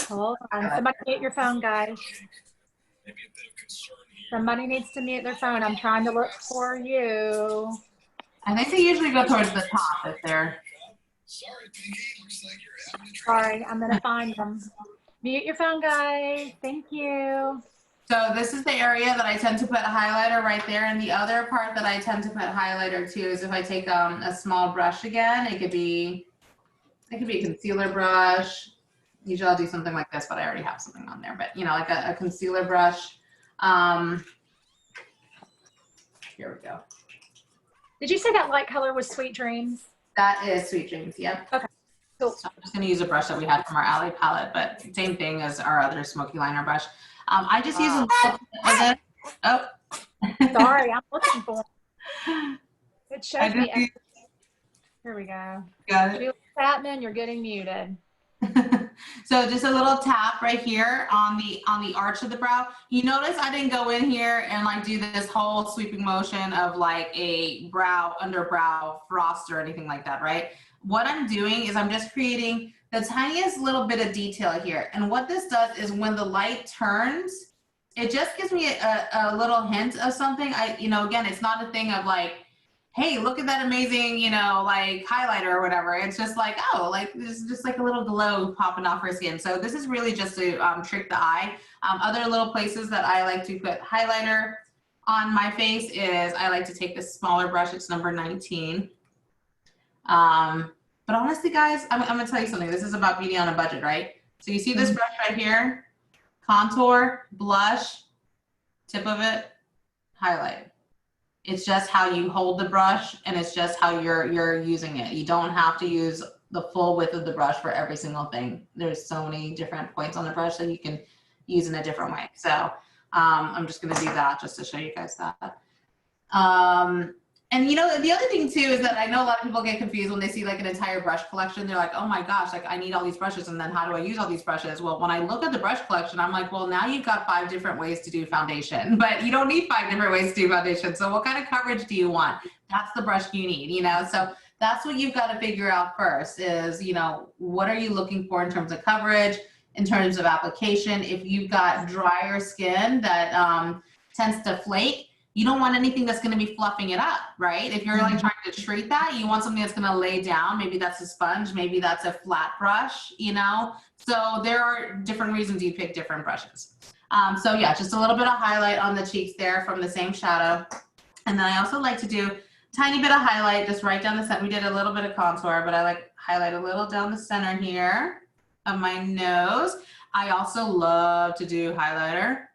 Hold on. Somebody mute your phone, guys. Somebody needs to mute their phone. I'm trying to look for you. I think they usually go towards the top if they're. Sorry, I'm going to find them. Mute your phone, guys. Thank you. So this is the area that I tend to put highlighter right there. And the other part that I tend to put highlighter too is if I take a small brush again, it could be a concealer brush. Usually I'll do something like this, but I already have something on there. But you know, like a concealer brush. Here we go. Did you say that light color was Sweet Dreams? That is Sweet Dreams, yep. Okay, cool. So I'm just gonna use a brush that we had from our Alley palette, but same thing as our other smoky liner brush. I just use a little bit of this. Oh. Sorry, I'm looking for it. It shows me. Here we go. Got it. Julie Chapman, you're getting muted. So just a little tap right here on the arch of the brow. You notice I didn't go in here and like do this whole sweeping motion of like a brow, underbrow frost or anything like that, right? What I'm doing is I'm just creating the tiniest little bit of detail here. And what this does is when the light turns, it just gives me a little hint of something. You know, again, it's not a thing of like, hey, look at that amazing, you know, like highlighter or whatever. It's just like, oh, like there's just like a little glow popping off her skin. So this is really just to trick the eye. Other little places that I like to put highlighter on my face is I like to take this smaller brush. It's number 19. But honestly, guys, I'm gonna tell you something. This is about beauty on a budget, right? So you see this brush right here, contour, blush, tip of it, highlight. It's just how you hold the brush, and it's just how you're using it. You don't have to use the full width of the brush for every single thing. There's so many different points on the brush that you can use in a different way. So I'm just gonna do that just to show you guys that. And you know, the other thing too is that I know a lot of people get confused when they see like an entire brush collection. They're like, oh my gosh, like I need all these brushes, and then how do I use all these brushes? Well, when I look at the brush collection, I'm like, well, now you've got 5 different ways to do foundation, but you don't need 5 different ways to do foundation. So what kind of coverage do you want? That's the brush you need, you know? So that's what you've got to figure out first is, you know, what are you looking for in terms of coverage, in terms of application? If you've got drier skin that tends to flake, you don't want anything that's going to be fluffing it up, right? If you're like trying to treat that, you want something that's going to lay down. Maybe that's a sponge, maybe that's a flat brush, you know? So there are different reasons you pick different brushes. So yeah, just a little bit of highlight on the cheeks there from the same shadow. And then I also like to do a tiny bit of highlight just right down the center. We did a little bit of contour, but I like highlight a little down the center here of my nose. I also love to do highlighter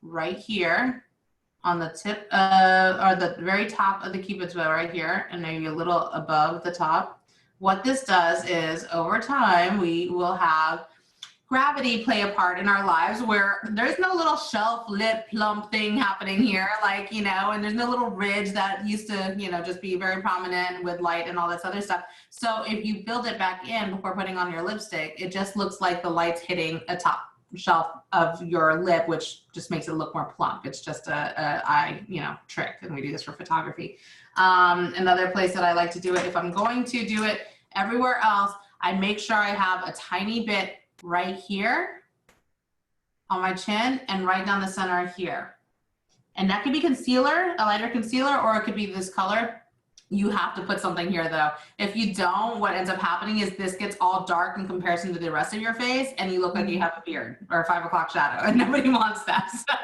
right here on the tip or the very top of the cupid's bow right here, and maybe a little above the top. What this does is over time we will have gravity play a part in our lives where there's no little shelf lip plump thing happening here, like, you know, and there's no little ridge that used to, you know, just be very prominent with light and all this other stuff. So if you build it back in before putting on your lipstick, it just looks like the light's hitting a top shelf of your lip, which just makes it look more plump. It's just a eye, you know, trick, and we do this for photography. Another place that I like to do it, if I'm going to do it everywhere else, I make sure I have a tiny bit right here on my chin and right down the center here. And that could be concealer, a lighter concealer, or it could be this color. You have to put something here though. If you don't, what ends up happening is this gets all dark in comparison to the rest of your face, and you look like you have a beard or a 5 o'clock shadow, and nobody wants that. So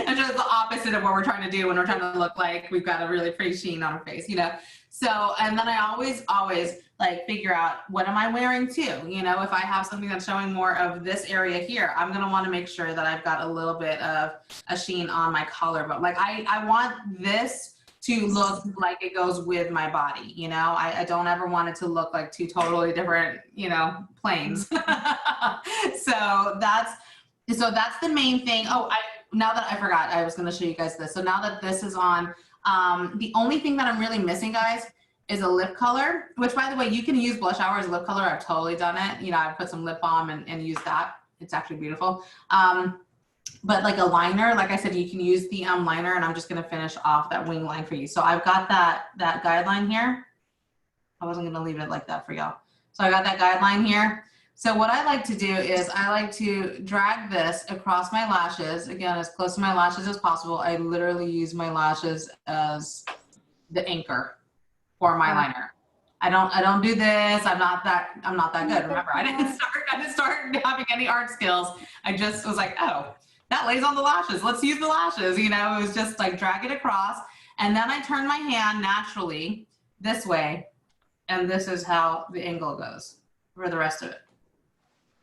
it's just the opposite of what we're trying to do when we're trying to look like we've got a really pretty sheen on our face, you know? So, and then I always like figure out what am I wearing too? You know, if I have something that's showing more of this area here, I'm gonna wanna make sure that I've got a little bit of a sheen on my collar. But like I want this to look like it goes with my body, you know? I don't ever want it to look like 2 totally different, you know, planes. So that's the main thing. Oh, now that I forgot, I was gonna show you guys this. So now that this is on, the only thing that I'm really missing, guys, is a lip color, which by the way, you can use blush hour as a lip color. I've totally done it. You know, I've put some lip balm and used that. It's actually beautiful. But like a liner, like I said, you can use the liner, and I'm just gonna finish off that wing line for you. So I've got that guideline here. I wasn't gonna leave it like that for y'all. So I got that guideline here. So what I like to do is I like to drag this across my lashes, again, as close to my lashes as possible. I literally use my lashes as the anchor for my liner. I don't do this. I'm not that good. Remember, I didn't start having any art skills. I just was like, oh, that lays on the lashes. Let's use the lashes. You know, it was just like drag it across. And then I turn my hand naturally this way. And this is how the angle goes for the rest of it.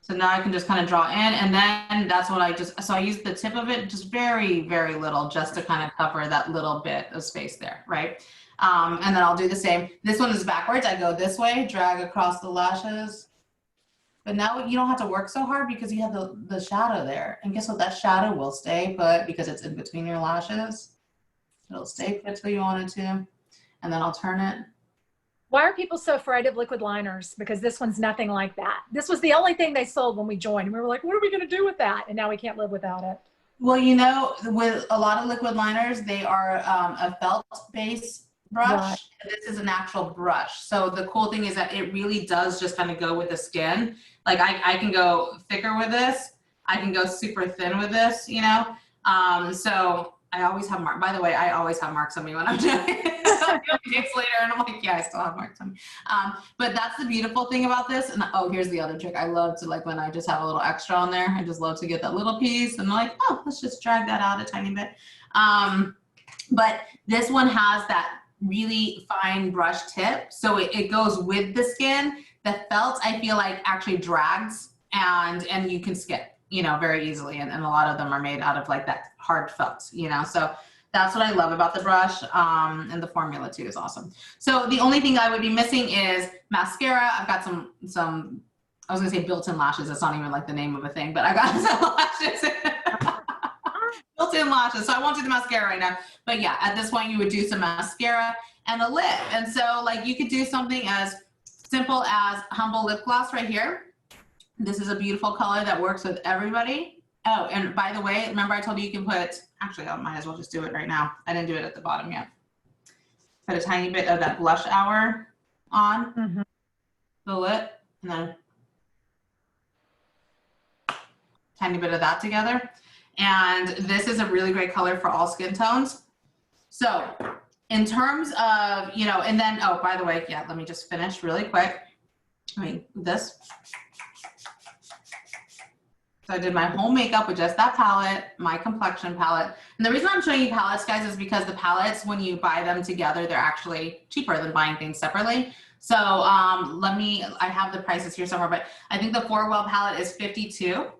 So now I can just kind of draw in, and then that's what so I use the tip of it, just very, very little, just to kind of cover that little bit of space there, right? And then I'll do the same. This one is backwards. I go this way, drag across the lashes. But now you don't have to work so hard because you have the shadow there. And guess what? That shadow will stay put because it's in between your lashes. It'll stay put till you want it to. And then I'll turn it. Why are people so afraid of liquid liners? Because this one's nothing like that. This was the only thing they sold when we joined. And we were like, what are we going to do with that? And now we can't live without it. Well, you know, with a lot of liquid liners, they are a felt base brush. Right. And this is an actual brush. So the cool thing is that it really does just kind of go with the skin. Like I can go thicker with this. I can go super thin with this, you know? So I always have marks. By the way, I always have marks on me when I'm doing it. Days later, and I'm like, yeah, I still have marks on me. But that's the beautiful thing about this. And oh, here's the other trick. I love to, like, when I just have a little extra on there, I just love to get that little piece and like, oh, let's just drag that out a tiny bit. But this one has that really fine brush tip, so it goes with the skin. The felt, I feel like, actually drags, and you can skip, you know, very easily, and a lot of them are made out of like that hard felt, you know, so that's what I love about the brush. And the formula too is awesome. So the only thing I would be missing is mascara. I've got some I was gonna say built-in lashes. That's not even like the name of a thing, but I got some lashes. Built-in lashes. So I won't do the mascara right now, but yeah, at this point you would do some mascara and a lip. And so like you could do something as simple as Humble lip gloss right here. This is a beautiful color that works with everybody. Oh, and by the way, remember I told you you can put, actually I might as well just do it right now. I didn't do it at the bottom yet. Put a tiny bit of that blush hour on the lip, and then tiny bit of that together. And this is a really great color for all skin tones. So in terms of, you know, and then, oh, by the way, yeah, let me just finish really quick. I mean, this. So I did my whole makeup with just that palette, my complexion palette. And the reason I'm showing you palettes, guys, is because the palettes, when you buy them together, they're actually cheaper than buying things separately. So I have the prices here somewhere, but I think the 4-Well palette is $52.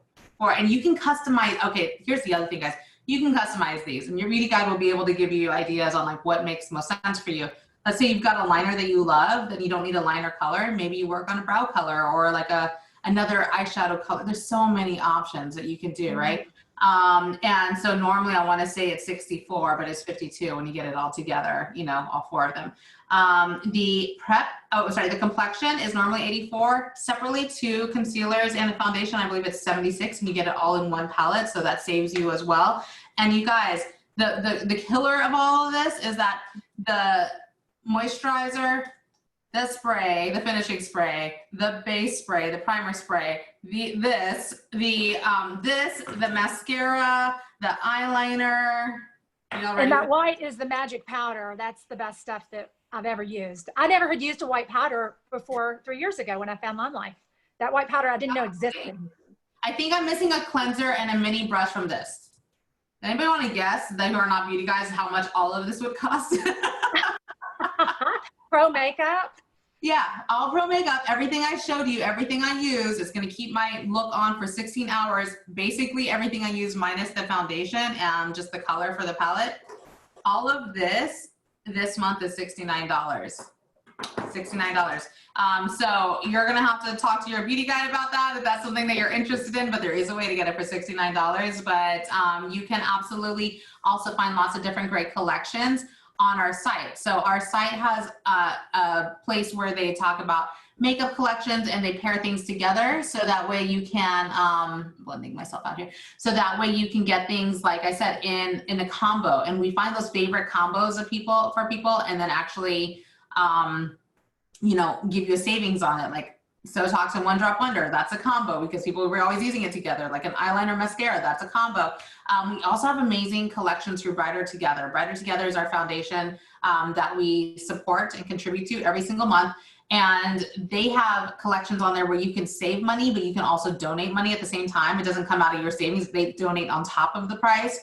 And you can customize, okay, here's the other thing, guys. You can customize these, and your beauty guide will be able to give you ideas on like what makes most sense for you. Let's say you've got a liner that you love, then you don't need a liner color. Maybe you work on a brow color or like another eyeshadow color. There's so many options that you can do, right? And so normally I want to say it's 64, but it's 52 when you get it all together, you know, all 4 of them. The complexion is normally 84. Separately to concealers and the foundation, I believe it's 76, and you get it all in one palette, so that saves you as well. And you guys, the killer of all of this is that the moisturizer, the spray, the finishing spray, the base spray, the primer spray, the mascara, the eyeliner, you know, and that white is the magic powder. That's the best stuff that I've ever used. I never had used a white powder before 3 years ago when I found LimeLife. That white powder I didn't know existed. I think I'm missing a cleanser and a mini brush from this. Anybody want to guess, that who are not beauty guys, how much all of this would cost? Pro makeup. Yeah, all pro makeup, everything I showed you, everything I use is going to keep my look on for 16 hours. Basically everything I use minus the foundation and just the color for the palette. All of this month is $69. $69. So you're going to have to talk to your beauty guide about that if that's something that you're interested in, but there is a way to get it for $69. But you can absolutely also find lots of different great collections on our site. So our site has a place where they talk about makeup collections and they pair things together, so that way you can blending myself out here, so that way you can get things, like I said, in a combo, and we find those favorite combos of people and then actually you know, give you a savings on it. Like Sotox and One Drop Wonder, that's a combo because people were always using it together. Like an eyeliner mascara, that's a combo. We also have amazing collections through Brighter Together. Brighter Together is our foundation that we support and contribute to every single month. And they have collections on there where you can save money, but you can also donate money at the same time. It doesn't come out of your savings. They donate on top of the price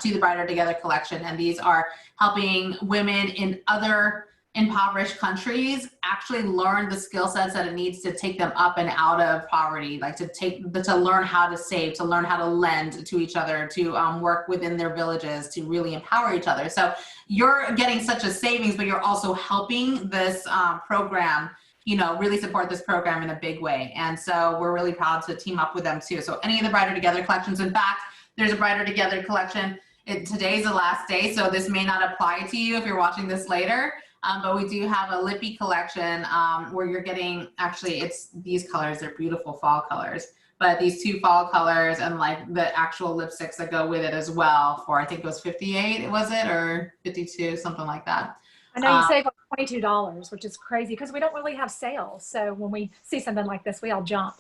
to the Brighter Together collection. And these are helping women in other impoverished countries actually learn the skill sets that it needs to take them up and out of poverty, like to learn how to save, to learn how to lend to each other, to work within their villages, to really empower each other. So you're getting such a savings, but you're also helping this program, you know, really support this program in a big way. And so we're really proud to team up with them too. So any of the Brighter Together collections, in fact, there's a Brighter Together collection. Today's the last day, so this may not apply to you if you're watching this later. But we do have a lippy collection where you're getting, actually it's these colors, they're beautiful fall colors, but these 2 fall colors and like the actual lipsticks that go with it as well for, I think it was 58, was it, or 52, something like that. I know you save like $22, which is crazy because we don't really have sales. So when we see something like this, we all jump.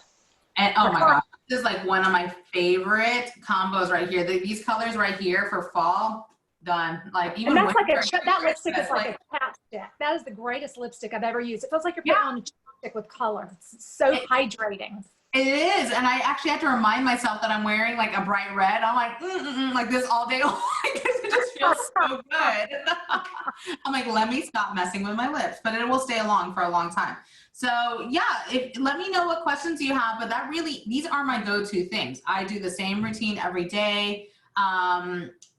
And oh my gosh, this is like one of my favorite combos right here. These colors right here for fall, done. Like even And that's like that lipstick is like like a chapstick. That is the greatest lipstick I've ever used. It feels like you're yeah. putting on a chapstick with color. It's so hydrating. It is, and I actually have to remind myself that I'm wearing like a bright red. I'm like, like this all day long because it just feels so good. I'm like, let me stop messing with my lips, but it will stay along for a long time. So yeah, let me know what questions you have, but these are my go-to things. I do the same routine every day.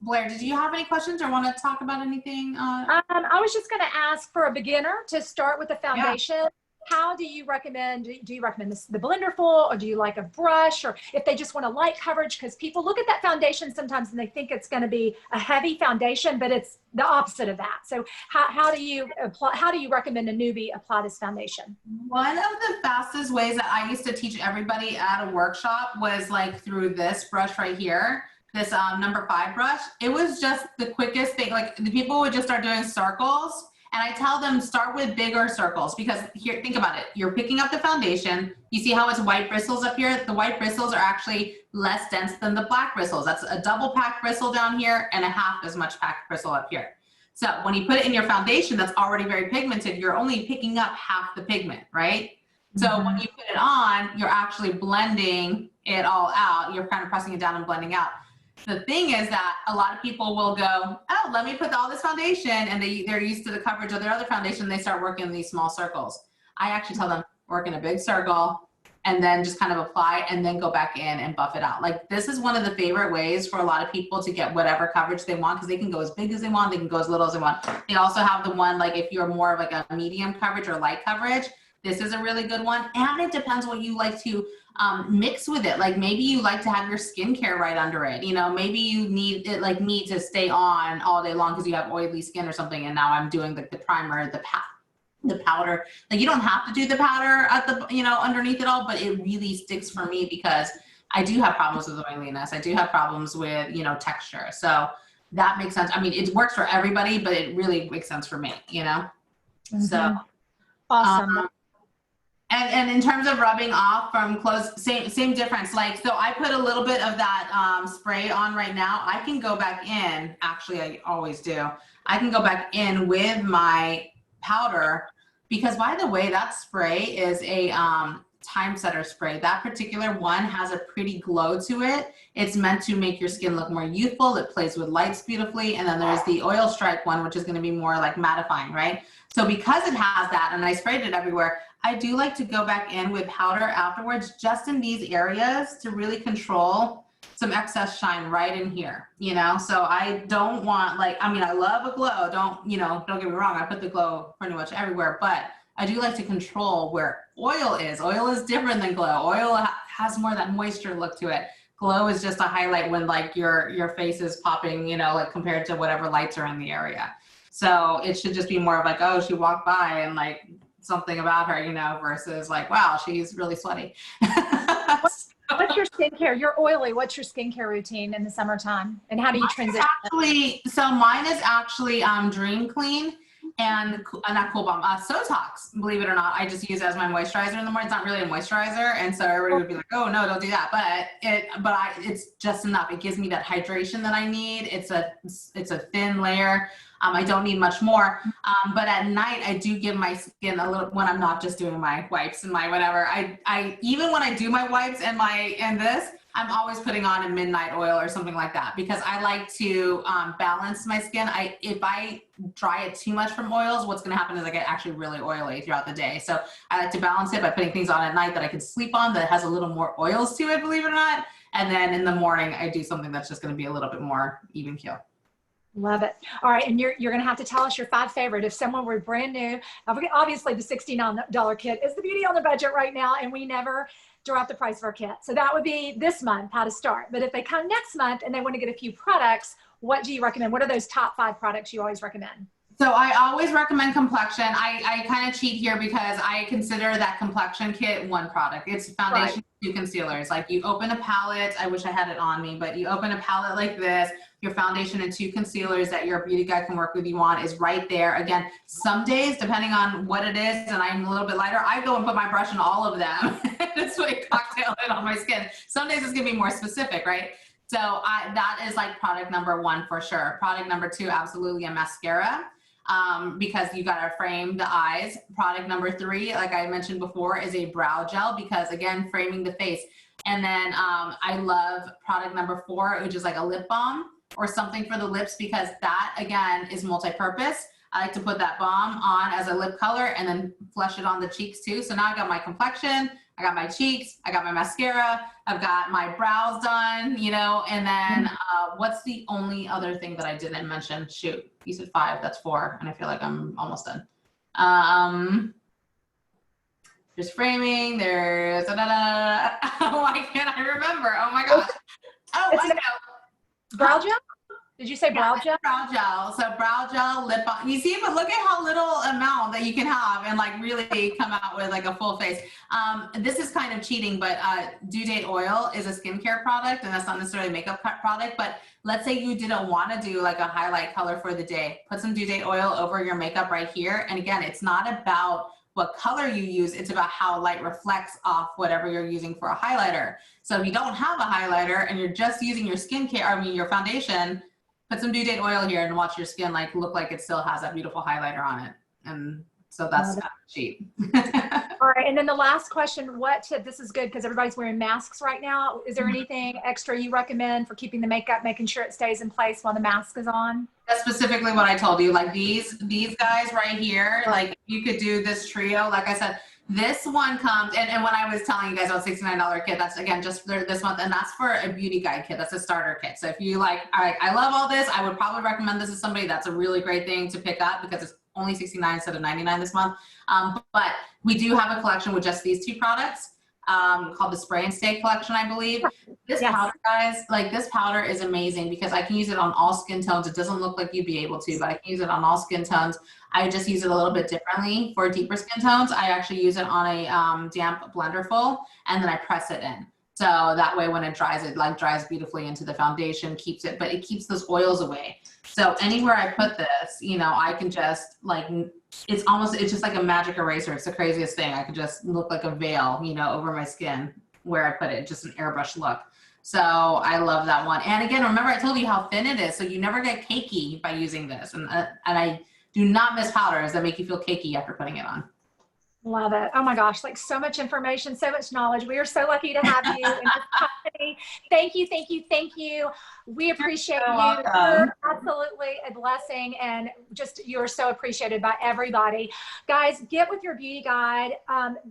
Blair, did you have any questions or want to talk about anything? I was just going to ask for a beginner to start with the foundation. Yeah. How do you recommend, do you recommend the blender full, or do you like a brush, or if they just want a light coverage? Because people look at that foundation sometimes and they think it's going to be a heavy foundation, but it's the opposite of that. So how do you recommend a newbie apply this foundation? One of the fastest ways that I used to teach everybody at a workshop was like through this brush right here. This number 5 brush. It was just the quickest thing. Like the people would just start doing circles, and I tell them start with bigger circles, because here, think about it. You're picking up the foundation. You see how it's white bristles up here? The white bristles are actually less dense than the black bristles. That's a double packed bristle down here and a half as much packed bristle up here. So when you put it in your foundation that's already very pigmented, you're only picking up half the pigment, right? So when you put it on, you're actually blending it all out. You're kind of pressing it down and blending out. The thing is that a lot of people will go, oh, let me put all this foundation, and they're used to the coverage of their other foundation. They start working in these small circles. I actually tell them work in a big circle and then just kind of apply and then go back in and buff it out. Like this is one of the favorite ways for a lot of people to get whatever coverage they want, because they can go as big as they want, they can go as little as they want. They also have the one, like if you're more of like a medium coverage or light coverage, this is a really good one. And it depends what you like to mix with it. Like maybe you like to have your skincare right under it. You know, maybe you need it like me to stay on all day long because you have oily skin or something. And now I'm doing the primer, the powder. Like you don't have to do the powder at the, underneath it all, but it really sticks for me because I do have problems with oiliness. I do have problems with, texture. So that makes sense. I mean, it works for everybody, but it really makes sense for me, So awesome. And in terms of rubbing off from clothes, same difference. Like, so I put a little bit of that spray on right now. I can go back in, actually I always do. I can go back in with my powder because, by the way, that spray is a time setter spray. That particular one has a pretty glow to it. It's meant to make your skin look more youthful. It plays with lights beautifully. And then there's the oil strike one, which is going to be more like mattifying, right? So because it has that, and I sprayed it everywhere, I do like to go back in with powder afterwards, just in these areas to really control some excess shine right in here, So I don't want I love a glow. Don't get me wrong. I put the glow pretty much everywhere, but I do like to control where oil is. Oil is different than glow. Oil has more of that moisture look to it. Glow is just a highlight when your face is popping, compared to whatever lights are in the area. So it should just be more of like, oh, she walked by and something about her, versus like, wow, she's really sweaty. What's your skincare? You're oily. What's your skincare routine in the summertime? And how do you transition? So mine is actually Dream Clean and not Cool Balm, Sotox, believe it or not. I just use it as my moisturizer in the morning. It's not really a moisturizer. And so everybody would be like, oh no, don't do that. But it's just enough. It gives me that hydration that I need. It's a thin layer. I don't need much more. But at night, I do give my skin a little, when I'm not just doing my wipes and my whatever, I even when I do my wipes and this, I'm always putting on a midnight oil or something like that, because I like to balance my skin. If I dry it too much from oils, what's going to happen is I get actually really oily throughout the day. So I like to balance it by putting things on at night that I can sleep on that has a little more oils to it, believe it or not. And then in the morning, I do something that's just going to be a little bit more even keel. Love it. All right. And you're going to have to tell us your 5 favorite. If someone were brand new, obviously the $69 kit is the beauty on the budget right now. And we never drop the price of our kit. So that would be this month, how to start. But if they come next month and they want to get a few products, what do you recommend? What are those top 5 products you always recommend? So I always recommend complexion. I kind of cheat here because I consider that complexion kit one product. It's foundation, right. 2 concealers. Like you open a palette, I wish I had it on me, but you open a palette like this, your foundation and 2 concealers that your beauty guide can work with you on is right there. Again, some days, depending on what it is, and I'm a little bit lighter, I go and put my brush in all of them. This way cocktail it on my skin. Some days it's gonna be more specific, right? So that is like product number one for sure. Product number two, absolutely a mascara. Because you got to frame the eyes. Product number three, like I mentioned before, is a brow gel because again, framing the face. And then I love product number four, which is like a lip balm or something for the lips because that again is multi-purpose. I like to put that balm on as a lip color and then flush it on the cheeks too. So now I got my complexion, I got my cheeks, I got my mascara, I've got my brows done, you know, and then what's the only other thing that I didn't mention? Shoot, you said 5, that's 4, and I feel like I'm almost done. There's framing, there's why can't I remember? Oh my gosh. Oh, I know. Brow gel? Did you say brow gel? Brow gel. So brow gel, lip balm. You see, but look at how little amount that you can have and like really come out with like a full face. This is kind of cheating, but due date oil is a skincare product and that's not necessarily a makeup product. But let's say you didn't want to do like a highlight color for the day. Put some due date oil over your makeup right here. And again, it's not about what color you use, it's about how light reflects off whatever you're using for a highlighter. So if you don't have a highlighter and you're just using your skincare, your foundation, put some due date oil here and watch your skin like look like it still has that beautiful highlighter on it. And so that's cheap. All right, and then the last question, what tip, this is good because everybody's wearing masks right now. Is there anything extra you recommend for keeping the makeup, making sure it stays in place while the mask is on? That's specifically what I told you. Like these guys right here, like you could do this trio. Like I said, this one comes, and when I was telling you guys about $69 kit, that's again, just for this month, and that's for a beauty guide kit. That's a starter kit. So if you like, I love all this, I would probably recommend this to somebody. That's a really great thing to pick up because it's only $69 instead of $99 this month. But we do have a collection with just these 2 products called the Spray and Stay collection, I believe. This powder, guys, like this powder is amazing because I can use it on all skin tones. It doesn't look like you'd be able to, but I can use it on all skin tones. I just use it a little bit differently for deeper skin tones. I actually use it on a damp blender full, and then I press it in. So that way when it dries, it like dries beautifully into the foundation, keeps it, but it keeps those oils away. So anywhere I put this, you know, I can just like, it's just like a magic eraser. It's the craziest thing. I could just look like a veil, you know, over my skin where I put it, just an airbrush look. So I love that one. And again, remember I told you how thin it is. So you never get cakey by using this. And I do not miss powders that make you feel cakey after putting it on. Love it. Oh my gosh, like so much information, so much knowledge. We are so lucky to have you in this company. Thank you, thank you, thank you. We appreciate you. You're absolutely a blessing and just you're so appreciated by everybody. Guys, get with your beauty guide.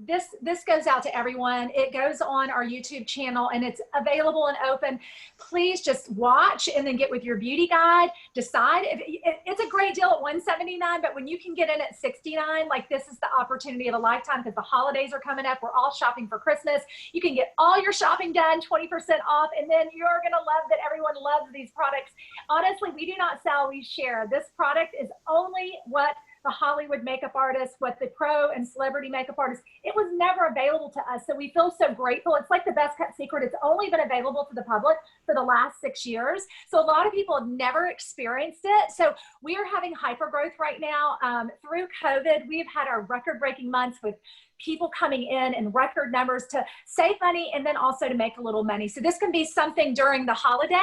This goes out to everyone. It goes on our YouTube channel and it's available and open. Please just watch and then get with your beauty guide. Decide. It's a great deal at $179, but when you can get in at $69, like this is the opportunity of a lifetime because the holidays are coming up. We're all shopping for Christmas. You can get all your shopping done, 20% off, and then you're going to love that everyone loves these products. Honestly, we do not sell, we share. This product is only what the Hollywood makeup artists, what the pro and celebrity makeup artists, it was never available to us. So we feel so grateful. It's like the best kept secret. It's only been available to the public for the last 6 years. So a lot of people have never experienced it. So we are having hyper growth right now. Through COVID, we've had our record-breaking months with people coming in record numbers to save money and then also to make a little money. So this can be something during the holiday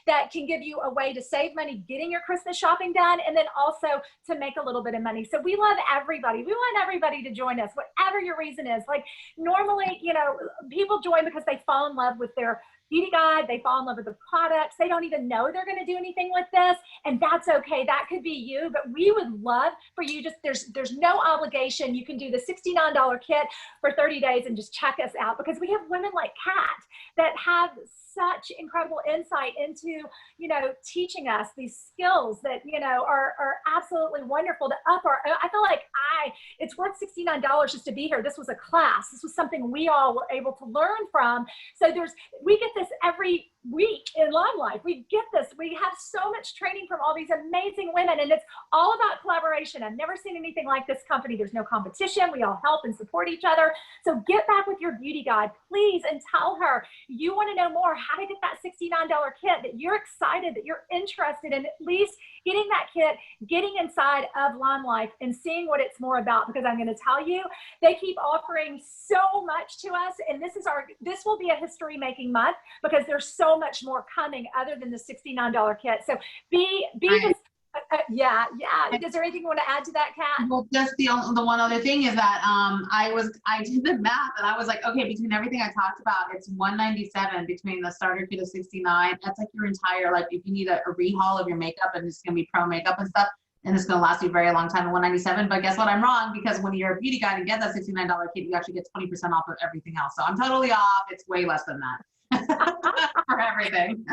that can give you a way to save money getting your Christmas shopping done and then also to make a little bit of money. So we love everybody. We want everybody to join us, whatever your reason is. Like normally, you know, people join because they fall in love with their beauty guide, they fall in love with the products, they don't even know they're going to do anything with this, and that's okay. That could be you, but we would love for you, just there's no obligation. You can do the $69 kit for 30 days and just check us out because we have women like Kat that have such incredible insight into, you know, teaching us these skills that, you know, are absolutely wonderful to up our, I feel like it's worth $69 just to be here. This was a class. This was something we all were able to learn from. So we get this every week in LimeLife. We get this. We have so much training from all these amazing women, and it's all about collaboration. I've never seen anything like this company. There's no competition. We all help and support each other. So get back with your beauty guide, please, and tell her you want to know more how to get that $69 kit, that you're excited, that you're interested in at least getting that kit, getting inside of LimeLife and seeing what it's more about, because I'm going to tell you, they keep offering so much to us, and this will be a history making month because there's so so much more coming other than the $69 kit. So be Right. just, yeah. Is there anything you want to add to that, Kat? Well, just the one other thing is that I did the math and I was like, okay, between everything I talked about, it's 197 between the starter kit of 69. That's like your entire, like if you need a rehaul of your makeup and it's gonna be pro makeup and stuff, and it's gonna last you a very long time at 197. But guess what? I'm wrong, because when you're a beauty guide and get that $69 kit, you actually get 20% off of everything else. So I'm totally off. It's way less than that for everything.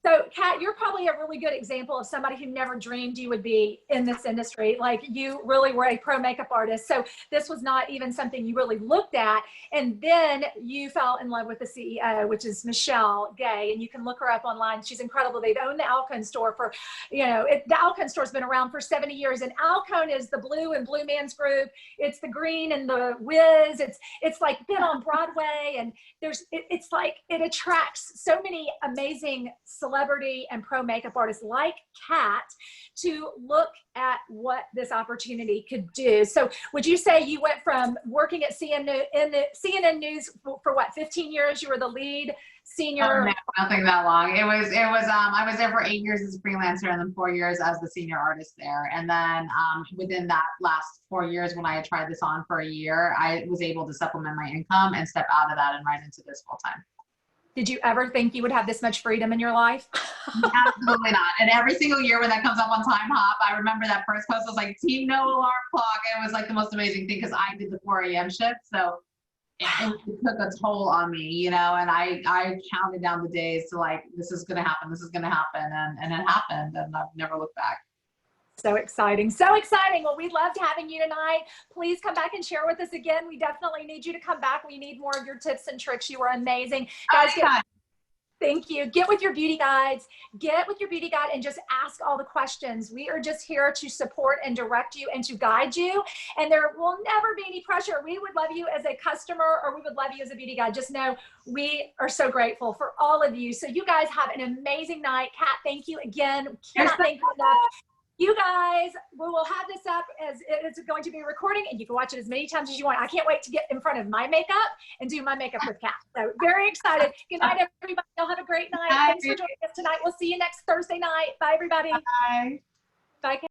So, Kat, you're probably a really good example of somebody who never dreamed you would be in this industry. Like, you really were a pro makeup artist. So this was not even something you really looked at. And then you fell in love with the CEO, which is Michelle Gay. And you can look her up online. She's incredible. They've owned the Alcone store for, you know, the Alcone store's been around for 70 years. And Alcone is the blue and Blue Man's Group. It's the green and the Whiz. It's like been on Broadway. And it's like, it attracts so many amazing celebrity and pro makeup artists like Kat to look at what this opportunity could do. So would you say you went from working at CNN News for what, 15 years? You were the lead senior? Oh, no, nothing that long. It was I was there for 8 years as a freelancer and then 4 years as the senior artist there. And then within that last 4 years, when I had tried this on for a year, I was able to supplement my income and step out of that and right into this full time. Did you ever think you would have this much freedom in your life? Absolutely not. And every single year when that comes up on Time Hop, I remember that first post was like, team no alarm clock. It was like the most amazing thing because I did the 4 a.m. shift. So it took a toll on me, you know, and I counted down the days to like, this is going to happen. This is going to happen. And it happened. And I've never looked back. So exciting. So exciting. Well, we loved having you tonight. Please come back and share with us again. We definitely need you to come back. We need more of your tips and tricks. You were amazing. Guys, thank you. Get with your beauty guides. Get with your beauty guide and just ask all the questions. We are just here to support and direct you and to guide you. And there will never be any pressure. We would love you as a customer, or we would love you as a beauty guide. Just know we are so grateful for all of you. So you guys have an amazing night. Kat, thank you again. Cannot thank you enough. You guys, we will have this up as it's going to be recording, and you can watch it as many times as you want. I can't wait to get in front of my makeup and do my makeup with Kat. So very excited. Good night, everybody. Y'all have a great night. Thanks for joining us tonight. We'll see you next Thursday night. Bye, everybody. Bye. Bye.